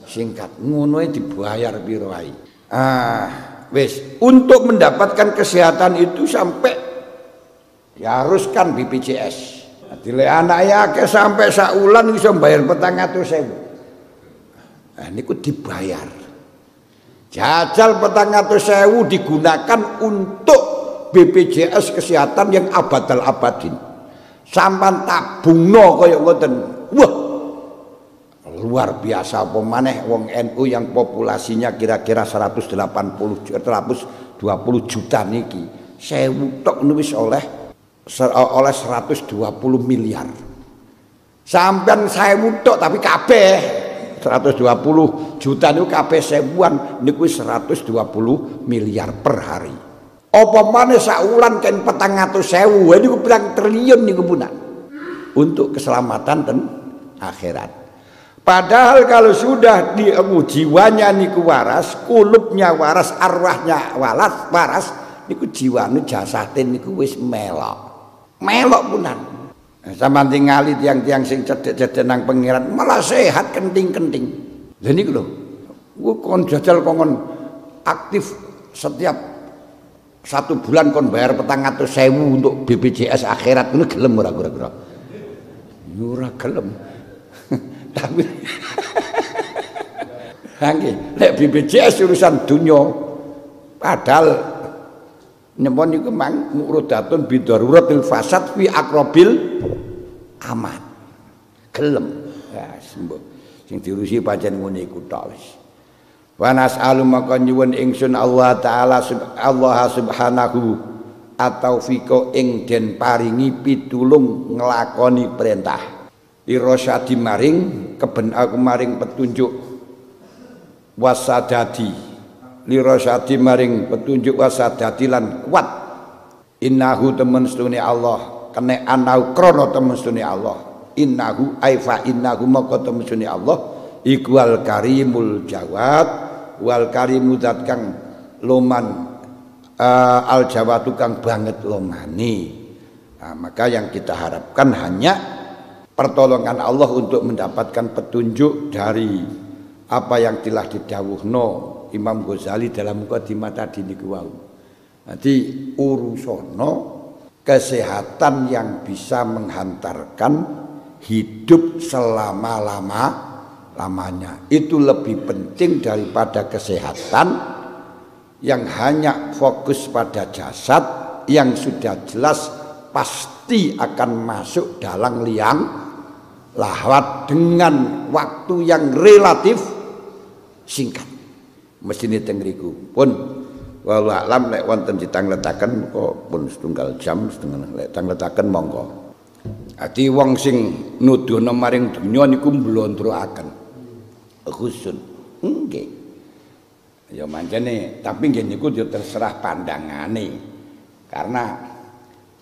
singkat. Ngono dibayar piro ae. Wis untuk mendapatkan kesehatan itu sampai diharuskan BPJS. Dadi lek anake akeh sampai saulan iso bayar 400.000. Nah niku dibayar. Jajal 400.000 digunakan untuk BPJS kesehatan yang abadal abadin. Sampan tabungno kaya ngoten. Wah. Luar biasa apa maneh wong NU yang populasinya kira-kira 120 juta niki. 1000 tok wis oleh 120 miliar. Sampean 1000 tok tapi kabeh 120 juta niku kabeh sewuan niku 120 miliar per hari. Apa maneh saulan ken 400.000 niku pirang triliun niku punan. Untuk keselamatan dan akhirat. Padahal kalau sudah jiwanya niku waras, kulubnya waras, arwahnya waras, niku jiwane jasate niku wis melok. Melok punan. Sampeyan tingali tiang-tiang sing cedhek-cedhek nang pangeran malah sehat kenting-kenting. Lha niku lho. Ku kon jajal kon aktif setiap 1 bulan kon bayar 400.000 untuk BPJS akhirat ngono gelem ora kira-kira? Ora gelem. Tapi lek BPJS urusan dunya padahal nyempon niku mang murudatun bidaruratil fasad fi aqrabil aman gelem ya sembuh sing diurusi pancen ngene iku tok wis wa nas'alu maka nyuwun ingsun Allah taala Allah subhanahu at-taufiqa ing den paringi pitulung nglakoni perintah irasyadi maring keben aku maring petunjuk wasadadi lirasyadi maring petunjuk wasadadi lan kuat innahu temen stune Allah kene anau krana temen stune Allah innahu aifa innahu maka temen stune Allah iku al karimul jawad wal karimu zat kang loman al jawad kang banget lomani. Nah, maka yang kita harapkan hanya pertolongan Allah untuk mendapatkan petunjuk dari apa yang telah didhawuhno Imam Ghazali dalam mukadimah tadi niku wau. Nanti urusono kesehatan yang bisa menghantarkan hidup selama-lamanya. Itu lebih penting daripada kesehatan yang hanya fokus pada jasad yang sudah jelas pasti akan masuk dalam liang lahwat dengan waktu yang relatif singkat. Mestine teng mriku pun wallahu alam nek wonten ditangletaken kok pun setunggal jam setengah nek tangletaken monggo. Ati wong sing nuduhna maring dunya niku mblontroaken. Khusun. Nggih. Ya mancene tapi nggih niku yo terserah pandangane. Karena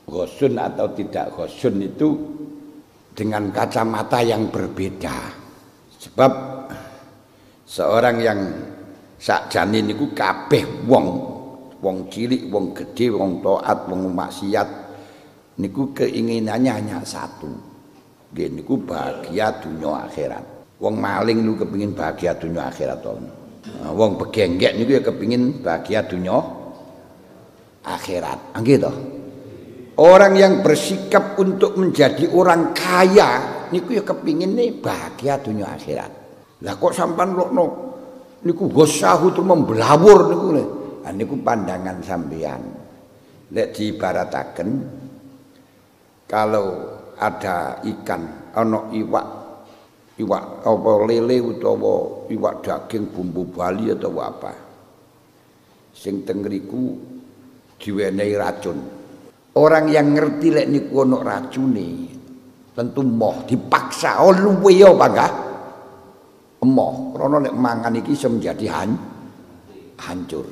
ghusun atau tidak ghusun itu dengan kacamata yang berbeda. Sebab seorang yang sakjane niku kabeh wong cilik, wong gede, wong taat, wong maksiat niku keinginannya hanya satu. Nggih niku bahagia dunia akhirat. Wong maling niku kepengin bahagia dunia akhirat to. Wong begenggek niku ya kepengin bahagia dunia akhirat. Nggih to. Orang yang bersikap untuk menjadi orang kaya niku ya kepingin nih bahagia dunia akhirat. Lah kok sampan lokno niku gosahu tu membelawur niku lho. Nah, niku pandangan sampean. Lek diibarataken kalau ada ikan ana iwak apa lele utawa iwak daging bumbu Bali atau apa. Sing teng ngriku diwenehi racun. Orang yang ngerti lek niku ana racune tentu moh dipaksa luwe ya apa enggak? Emoh krana nek mangan iki iso menjadi hancur.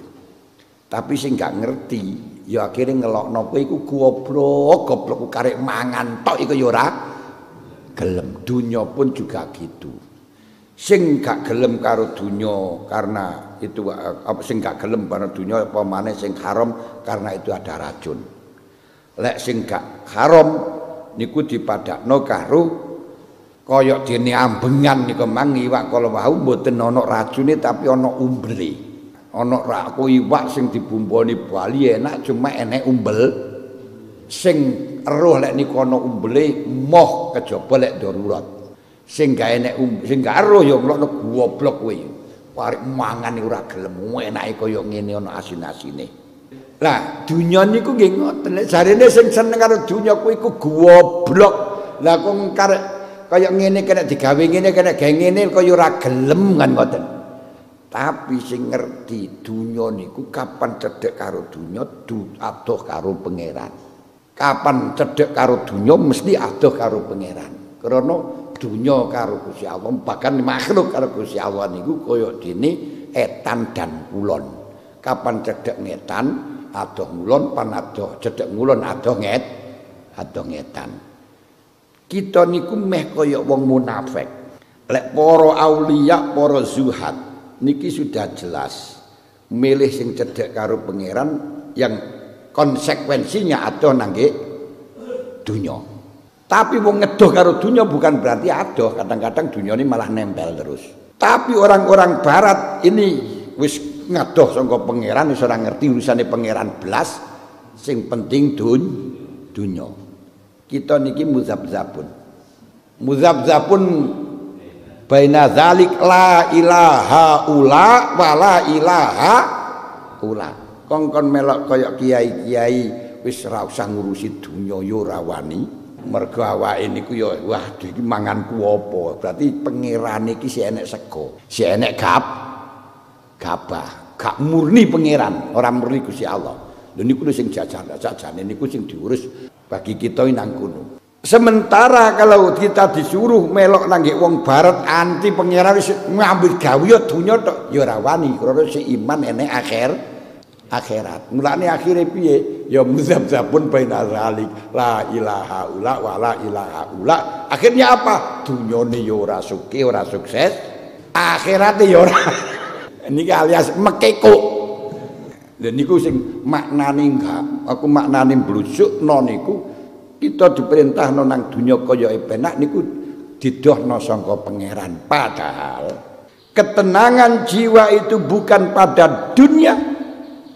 Tapi sing enggak ngerti ya akhirnya ngelokno kowe iku goblok karek mangan tok iku ya ora gelem. Dunya pun juga gitu. Sing gak gelem karo dunya karena itu apa sing gak gelem karo dunya apa maneh sing haram karena itu ada racun. Lek sing gak haram niku dipadakno karo kaya dene ambengan niku mang iwak kala wau mboten ana racune tapi ana umbele. Ana raku iwak sing dibumboni Bali enak cuma enek umbel. Sing eruh lek niku ana umbele moh kejaba lek darurat. Sing gak enek sing gak eruh ya mlokno goblok kowe. Arek mangan ora gelem enake kaya ngene ana asin-asine. Lah dunya niku nggih ngoten. Lek jarene sing seneng karo dunya kuwi iku goblok. Lah kok kaya ngene kena digawe ngene kena gawe ngene kaya ora gelem kan ngoten. Tapi sing ngerti dunya niku kapan cedhek karo dunya adoh karo pangeran. Kapan cedhek karo dunya mesti adoh karo pangeran. Karena dunya karo Gusti Allah bahkan makhluk karo Gusti Allah niku kaya dene etan dan ulon. Kapan cedhek ngetan adoh ngulon pan adoh cedhek ngulon adoh ngetan. Kita niku meh kaya wong munafik. Lek para aulia, para zuhad niki sudah jelas milih sing cedhek karo pangeran yang konsekuensinya adoh nangge dunya. Tapi wong ngedoh karo dunya bukan berarti adoh, kadang-kadang dunya ini malah nempel terus. Tapi orang-orang barat ini wis ngadoh sangka pangeran wis ora ngerti urusane pangeran blas, sing penting dunya. Kita niki muzabzabun baina zalik la ilaha ula wa la ilaha ula. Kongkon melok kaya kiai-kiai wis ora usah ngurusi dunya ya ora wani. Mergo awake niku ya wah iki manganku apa? Berarti pangeran iki si enek sego, si enek gabah, gak murni pangeran, ora murni Gusti Allah. Lha niku sing jajane niku sing diurus bagi kita nang kono. Sementara kalau kita disuruh melok nang wong barat anti pangeran wis ngambil gawe ya dunya tok ya ora wani karena si iman enek akhirat. Mulane akhire piye? Ya muzabzabun baina zalik la ilaha ula wa la ilaha ula. Akhirnya apa? Dunyane ya ora sugih, ora sukses, akhirate ya ora. Niki alias mekeko. Lha niku sing maknane enggak, aku maknane blujukno niku kita diperintahno nang dunya kaya penak niku didohno sangka pangeran. Padahal ketenangan jiwa itu bukan pada dunia,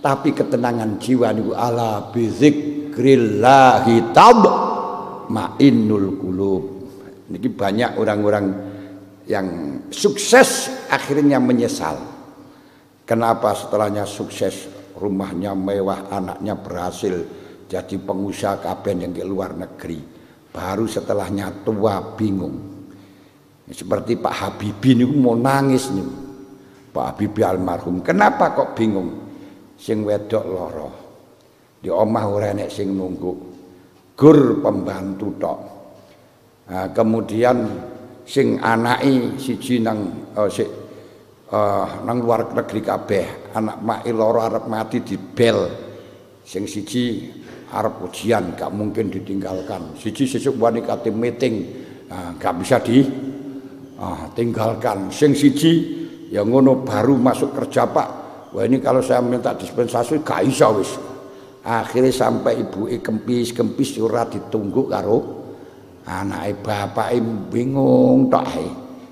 tapi ketenangan jiwa niku ala bizikrillahi tatma'innul qulub. Niki banyak orang-orang yang sukses akhirnya menyesal. Kenapa setelahnya sukses, rumahnya mewah, anaknya berhasil jadi pengusaha kabeh yang ke luar negeri, baru setelahnya tua bingung. Seperti Pak Habibie niku mau nangis nih, Pak Habibie almarhum. Kenapa kok bingung? Sing wedok loro, di omah ora enek sing nunggu, gur pembantu tok. Nah, kemudian sing anake siji nang nang luar negeri kabeh, anak mak loro arep mati dibel. Sing siji arep ujian gak mungkin ditinggalkan. Siji sesuk wani kate meeting, gak bisa tinggalkan. Sing siji ya ngono baru masuk kerja Pak. Wah ini kalau saya minta dispensasi gak iso wis. Akhirnya sampai ibuke kempis ora ditunggu karo anake, bapake bingung tok ae.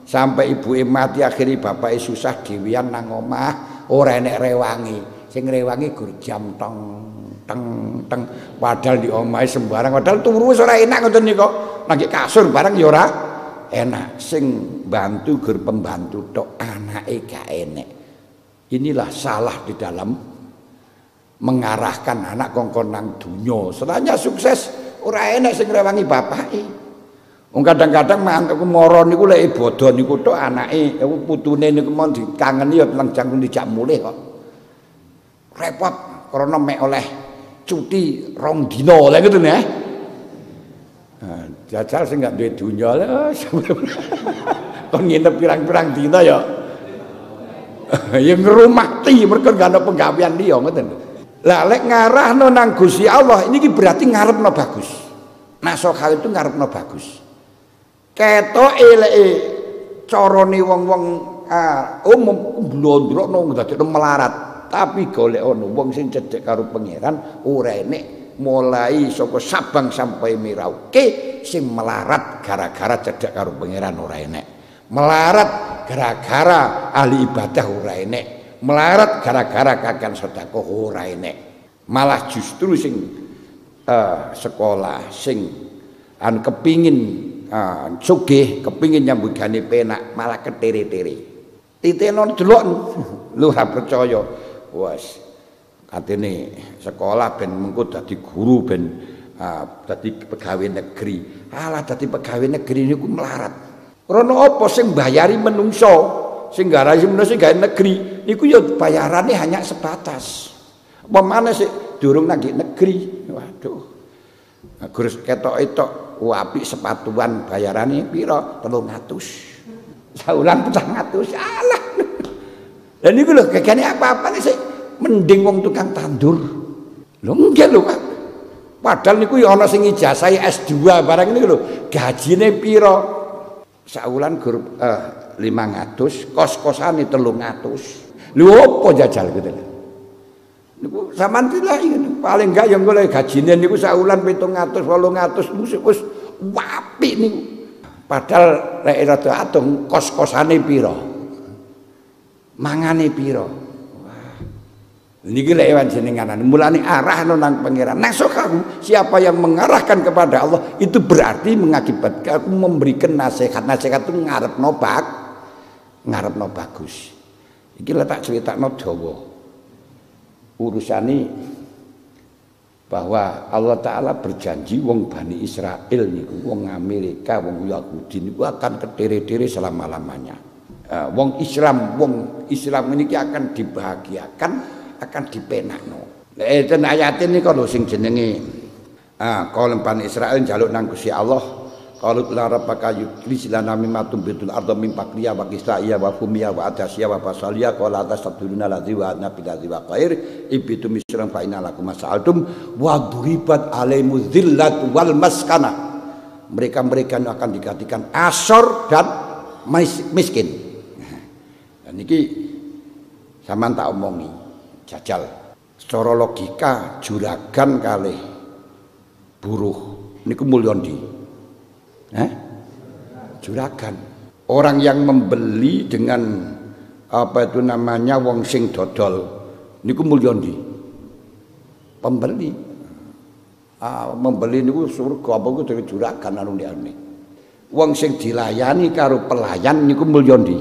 Sampai ibuke mati akhirnya bapake susah dhewean nang omah, ora enek rewangi. Sing rewangi gur jam teng padahal di omahe sembarang, padahal turu wis ora enak ngoten niku. Nang kasur barang ya ora enak. Sing bantu gur pembantu tok, anake gak enek. Inilah salah di dalam mengarahkan anak kongkon nang dunya. Setelahnya sukses ora enek sing rewangi bapake. Wong kadang-kadang mangkeku mara niku lek bodho niku tok anake, putune niku mon dikangeni ya nang jangkung dijak mulih kok. Repot karena mek oleh cuti 2 dina lha ngoten ya. Nah, jajal sing gak duwe dunya lho. Kon nginep pirang-pirang dina ya. Ya ngrumati mergo gak ana penggawean liya ngoten. Lah lek ngarahno nang Gusti Allah ini berarti ngarepno bagus. Nasohal itu ngarepno bagus. Ketoke lek carane wong-wong umum blondrokno dadekno melarat. Tapi golek ono wong sing cedhek karo pangeran ora enek mulai saka Sabang sampai Merauke sing melarat gara-gara cedhek karo pangeran ora enek. Melarat gara-gara ahli ibadah ora enek. Melarat gara-gara kakan sedekah ora enek. Malah justru sing sekolah sing kepingin sugih, kepingin nyambut gawe penak malah ketere-tere. Titeno delok lu ora percaya. Wes katene sekolah ben mengko dadi guru ben dadi pegawai negeri. Alah dadi pegawai negeri niku melarat. Krana apa sing bayari menungso, sing garasi menungso gawe negeri niku ya bayarane hanya sebatas. Apa maneh sik durung nang negeri. Waduh. Gurus ketok-etok apik sepatuan bayarane pira? 300. Saulan 400. Alah. Lah niku lho gegane apa-apane sik mending wong tukang tandur. Lho nggih lho Pak. Padahal niku ya ana sing ijazahe S2 barang niku lho. Gajine pira? Saulan gur 500, kos-kosane 300. Lho apa jajal gitu lho. Niku sampean tilaki paling enggak ya golek gajine niku saulan 700, 800 wis apik niku. Padahal lek rada atung kos-kosane pira? Mangane pira? Wah. Niki lek ewan jenenganan mulane arahno nang pangeran. Nang sokaku siapa yang mengarahkan kepada Allah itu berarti mengakibatkan aku memberikan nasihat. Nasihat itu ngarepno bagus. Iki lek tak critakno dawa. Urusane bahwa Allah Ta'ala berjanji wong Bani Israel niku, wong Amerika, wong Yahudi niku akan ketere-tere selama-lamanya. Wong Islam ini akan dibahagiakan, akan dipenakno. Ten ayat ini kalau sing jenenge kalau Bani Israel njaluk nang Gusti Allah, kalau la rabbaka yuklis lana mimma tumbitul arda min baqliya wa qisaiya wa fumiya wa adasiya wa basaliya qala tastabdiluna ladzi wa anna biladzi wa khair ibitu misran fa inna lakum mas'altum wa duribat alaimu dzillat wal maskana. Mereka yang akan digantikan asor dan miskin. Dan niki sampean tak omongi jajal secara logika juragan kalih buruh niku mulya ndi? Juragan. Orang yang membeli dengan apa itu namanya wong sing dodol niku mulya ndi? Pembeli. Membeli niku surga apa kuwi juragan anu ndekne. Wong sing dilayani karo pelayan niku mulya ndi?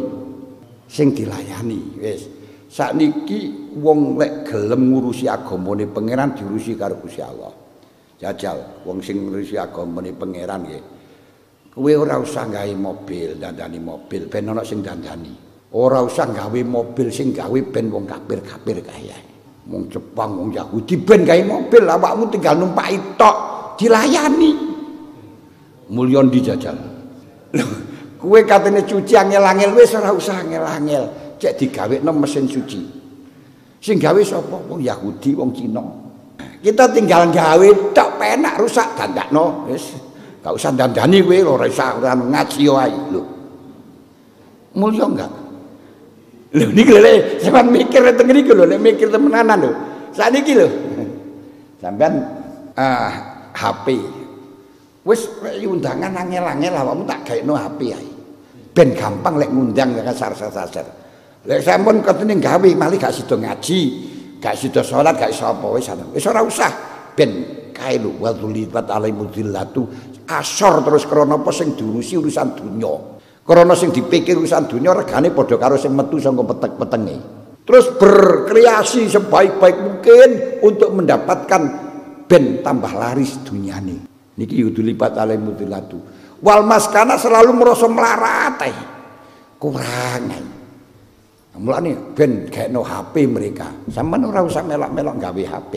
Sing dilayani. Wis. Sakniki wong lek gelem ngurusi agamane pangeran diurusi karo Gusti Allah. Jajal wong sing ngurusi agamane pangeran nggih. Kowe ora usah gawe mobil, dandani mobil ben ana sing dandani. Ora usah gawe mobil sing gawe ben wong kafir-kafir kae. Wong Jepang, wong Yahudi ben gawe mobil, awakmu tinggal numpaki tok, dilayani. Mulya ndi jajal. Kowe katene cuci angel-angel wis ora usah angel-angel, cek digawekno mesin cuci. Sing gawe sapa? Wong Yahudi, wong Cina. Kita tinggal gawe tok penak rusak dandakno wis. Gak usah dandani kowe ora usah ngaji wae lho. Mulya enggak? Lho niki lho sampean mikir teng niku lho, nek mikir temenanan lho. Sakniki lho. Sampean HP. Wis undangan angel-angel awakmu tak gaekno HP ae. Ben gampang lek ngundang kasar-kasar. Lek sampun katene gawe malih gak sida ngaji, gak sida salat, gak iso apa wis ora usah. Ben kae lho wadzulibat alaimu dzillatu asor terus krana apa sing diurusi urusan dunya. Krana sing dipikir urusan dunya regane padha karo sing metu saka petek-petenge. Terus berkreasi sebaik-baik mungkin untuk mendapatkan ben tambah laris dunyane. Niki yudulibat alaimu dzillatu. Wal maskana selalu merasa melarat kurangan. Mulane ben gaekno HP mereka. Sampeyan ora usah melok-melok gawe HP.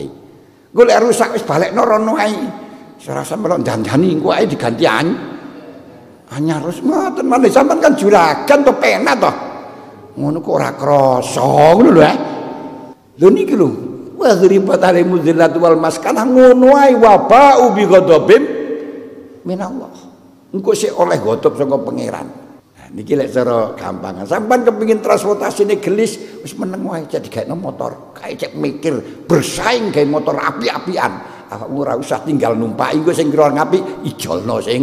Golek rusak wis balekno rono ae. Serasa melok dandani engko ae diganti anyar terus ngoten maneh sampean kan juragan to penak to. Ngono kok ora krasa ngono lho Lho niki lho wa dzribat alaimu dzillatu wal maskanah ngono ae wabau bi ghadabim minallah. Engko sik oleh godhop saka pangeran. Nah niki lek cara gampangan sampean kepengin transportasine gelis wis meneng wae cek digaekno motor. Kae cek mikir bersaing gawe motor api-apian. Awakmu ora usah tinggal numpaki engko sing kira ngapik ijolno sing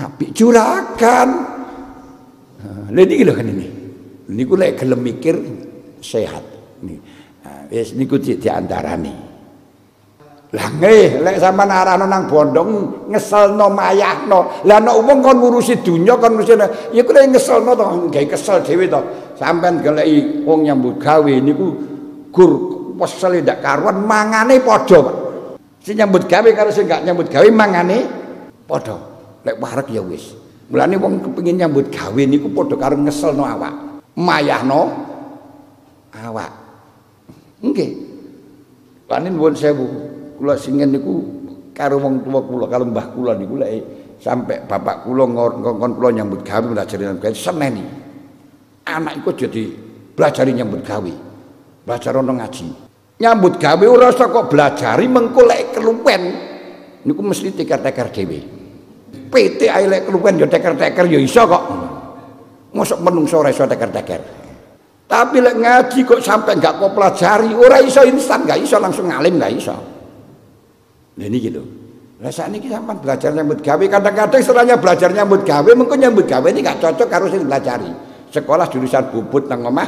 apik juragan. Lha niki lho kan ini. Niku lek gelem mikir sehat. Wis niku diantarane. Lah nggih, lek sampean arahno nang bondong ngeselno mayahno. Lah nek wong kon ngurusi dunya kon ngurusi ya kuwi ngeselno to, gawe kesel dhewe to. Sampean goleki wong nyambut gawe niku gur wesel ndak karuan mangane padha, Pak. Sing nyambut gawe karo sing gak nyambut gawe mangane padha. Lek wareg ya wis. Mulane wong kepengin nyambut gawe niku padha karo ngeselno awak. Mayahno awak. Nggih. Lan nuwun sewu. Kula singen niku karo wong tuwa kula, karo mbah kula niku lek sampai bapak kula ngongkon kula nyambut gawe belajar gawe seneni. Anak iku jadi belajari nyambut gawe. Belajar ono ngaji. Nyambut gawe ora usah kok belajari mengko lek keluwen niku mesti teker-teker dhewe. PT ae lek keluwen ya teker-teker ya iso kok. Mosok menungso ora iso teker-teker. Tapi lek ngaji kok sampai enggak kok pelajari ora iso instan, enggak iso langsung ngalim, enggak iso. Nah ini gitu. Lah sakniki sampean belajar nyambut gawe kadang-kadang setelahnya belajar nyambut gawe mengko nyambut gawe ini gak cocok karo sing belajari. Sekolah jurusan bubut nang omah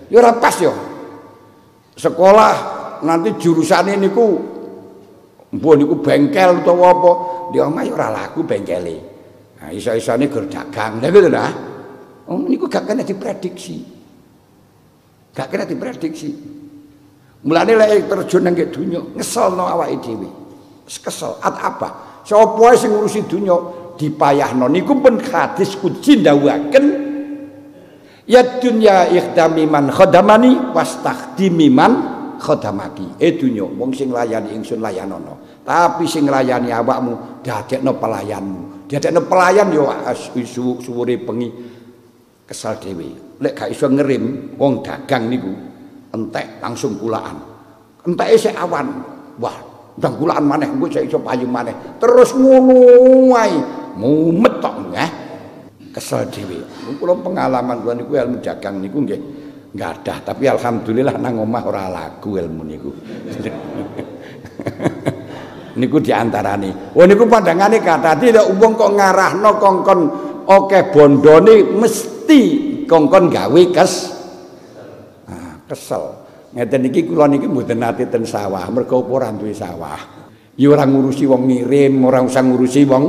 ya ora pas yo. Sekolah nanti jurusane niku mbok niku bengkel utawa apa di omah ya ora laku bengkele. Nah iso-isone gur dagang. Lah gitu dah. Oh niku gak kena diprediksi. Gak kena diprediksi. Mulane lek terjun nang dunya ngeselno awake dhewe. Kesel apa? Sapa wae sing ngurusi dunya dipayahno niku pun hadis qudsi ndawuhaken ya dunya ikhdami man khadamani wastakhdimi man khadamaki. Dunya wong sing layani ingsun layanono. Tapi sing nglayani awakmu dadekno pelayanmu. Dadekno pelayan yo suwure bengi kesal dhewe. Lek gak iso ngerim wong dagang niku entek langsung kulaan. Enteke sik awan. Wah, ndang kulaan maneh engko sik iso payu maneh. Terus ngono wae. Mumet tok nggih. Kesel dhewe. Kula pengalaman kula niku ilmu dagang niku nggih gadah, tapi alhamdulillah nang omah ora laku ilmu niku. Niku diantarane. Oh niku pandangane katati lek wong kok ngarahno kongkon akeh bondone mesti kongkon gawe kesel. Ngeten iki kula niki mboten nate ten sawah, mergo ora duwe sawah. Ya ora ngurusi wong ngirim, ora usah ngurusi wong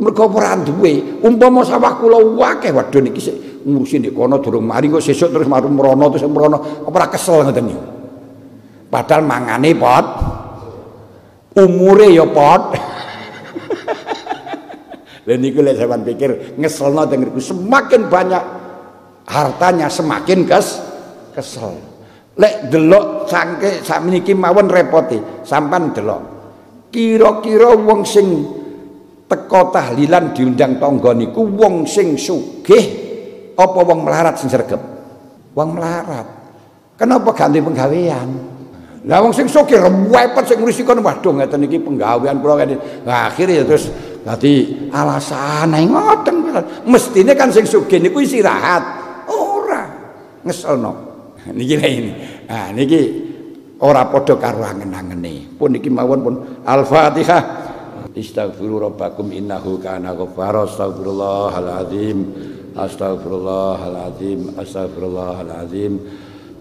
mergo ora duwe. Umpama sawah kula akeh waduh niki sik ngurusi ndek kono durung mari kok sesuk terus maru mrono terus mrono apa ora kesel ngoten niku. Padahal mangane pot. Umure ya pot. Lha niku lek sampean pikir ngeselno tengriku semakin banyak hartanya semakin kesel. Lek delok sangke sakmeniki mawon repote sampean delok. Kira-kira wong sing teko tahlilan diundang tangga niku wong sing sugih apa wong melarat sing sregep? Wong melarat. Kenapa ganti penggawean? Lah wong sing sugih repot sing ngurusi kono waduh ngeten iki penggawean kula kene. Nah, akhire terus dadi alasan ae ngoten. Mestine kan sing sugih niku istirahat. Ora ngeselno. Niki ini. Nah niki ora padha karo angen-angene. Pun niki mawon pun Al-Fatihah. Istaghfiru rabbakum innahu kana ghaffara. Astaghfirullahaladzim. Astaghfirullahaladzim. Astaghfirullahaladzim.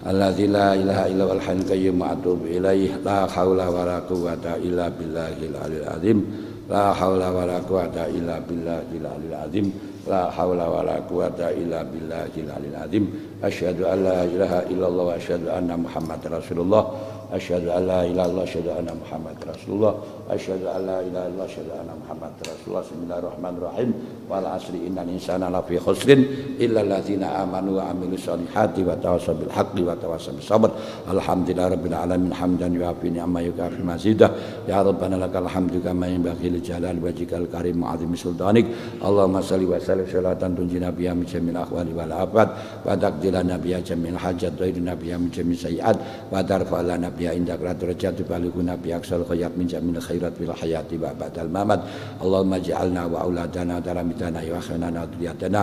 Alladzi la ilaha illa huwal hayyul qayyum wa atubu ilaih. La haula wala quwwata illa billahil aliyil azim. La haula wala quwwata illa billahil aliyil azim. La haula wala quwwata illa billahil aliyil azim. Asyhadu an la ilaha illallah wa asyhadu anna Muhammadar Rasulullah. Asyhadu an la ilaha illallah asyhadu anna Muhammadar Rasulullah. Asyhadu an la ilaha illallah asyhadu anna Muhammadar Rasulullah. Bismillahirrahmanirrahim. Wal asri innal insana lafi khusrin illa allazina amanu wa amilus solihati wa tawassaw bil haqqi wa tawassaw bis sabr. Alhamdulillahirabbil alamin hamdan yuafi ni'ma yukafi mazidah. Ya rabbana lakal hamdu kama yanbaghi li jalali wajhikal karim wa 'azimi sultanik. Allahumma shalli wa sallim salatan tunjina biha min jamil ahwali wal afat wa taqdilana biha jamil hajat wa idna biha min jamil sayiat wa tarfa'lana biha indak radrajat balighuna biha aksal khayat min jamil khairat fil hayati wa ba'dal mamat. Allahumma ij'alna wa auladana daramitana wa akhnana duriyatana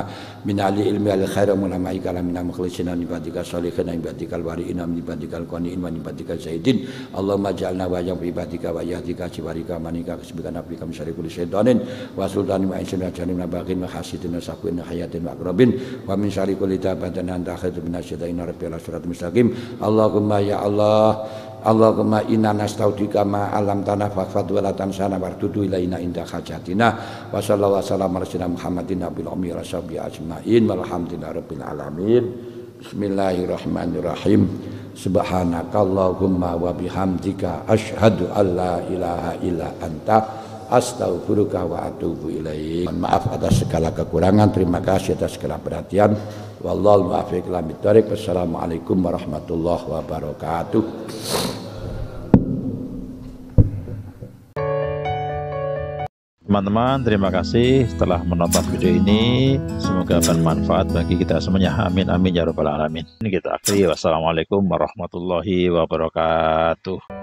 min ali ilmi al khair wa ulama'i kalamina mukhlisina ibadika salihina ibadika wari'ina ibadika qani'in wa ibadika zaidin. Allahumma ij'alna wa ya ibadika wa yahdika jiwarika manika kasbika nabika syarikul syaitanin wa sultanin wa insin janin nabaghin wa hasidin wa saqwin hayatin wa aqrabin wa min syarikul dabatin anta khairu min asyaitin rabbil surat mustaqim. Allahumma ya Allah Allahumma inna nastaudika ma alam tanah faqfad wa la tansana wardudu ilaina inda hajatina wa sallallahu wa sallam ala sayyidina Muhammadin nabil ummi rasyabi ajmain walhamdulillahi rabbil alamin. Bismillahirrahmanirrahim. Subhanakallahumma wa bihamdika asyhadu an la ilaha illa anta astaghfiruka wa atubu ilaik. Mohon maaf atas segala kekurangan, terima kasih atas segala perhatian. Wallahu muwaffiq ila thoriq. Wassalamualaikum warahmatullahi wabarakatuh. Teman-teman, terima kasih telah menonton video ini. Semoga bermanfaat bagi kita semuanya. Amin amin ya rabbal alamin. Ini kita akhiri. Wassalamualaikum warahmatullahi wabarakatuh.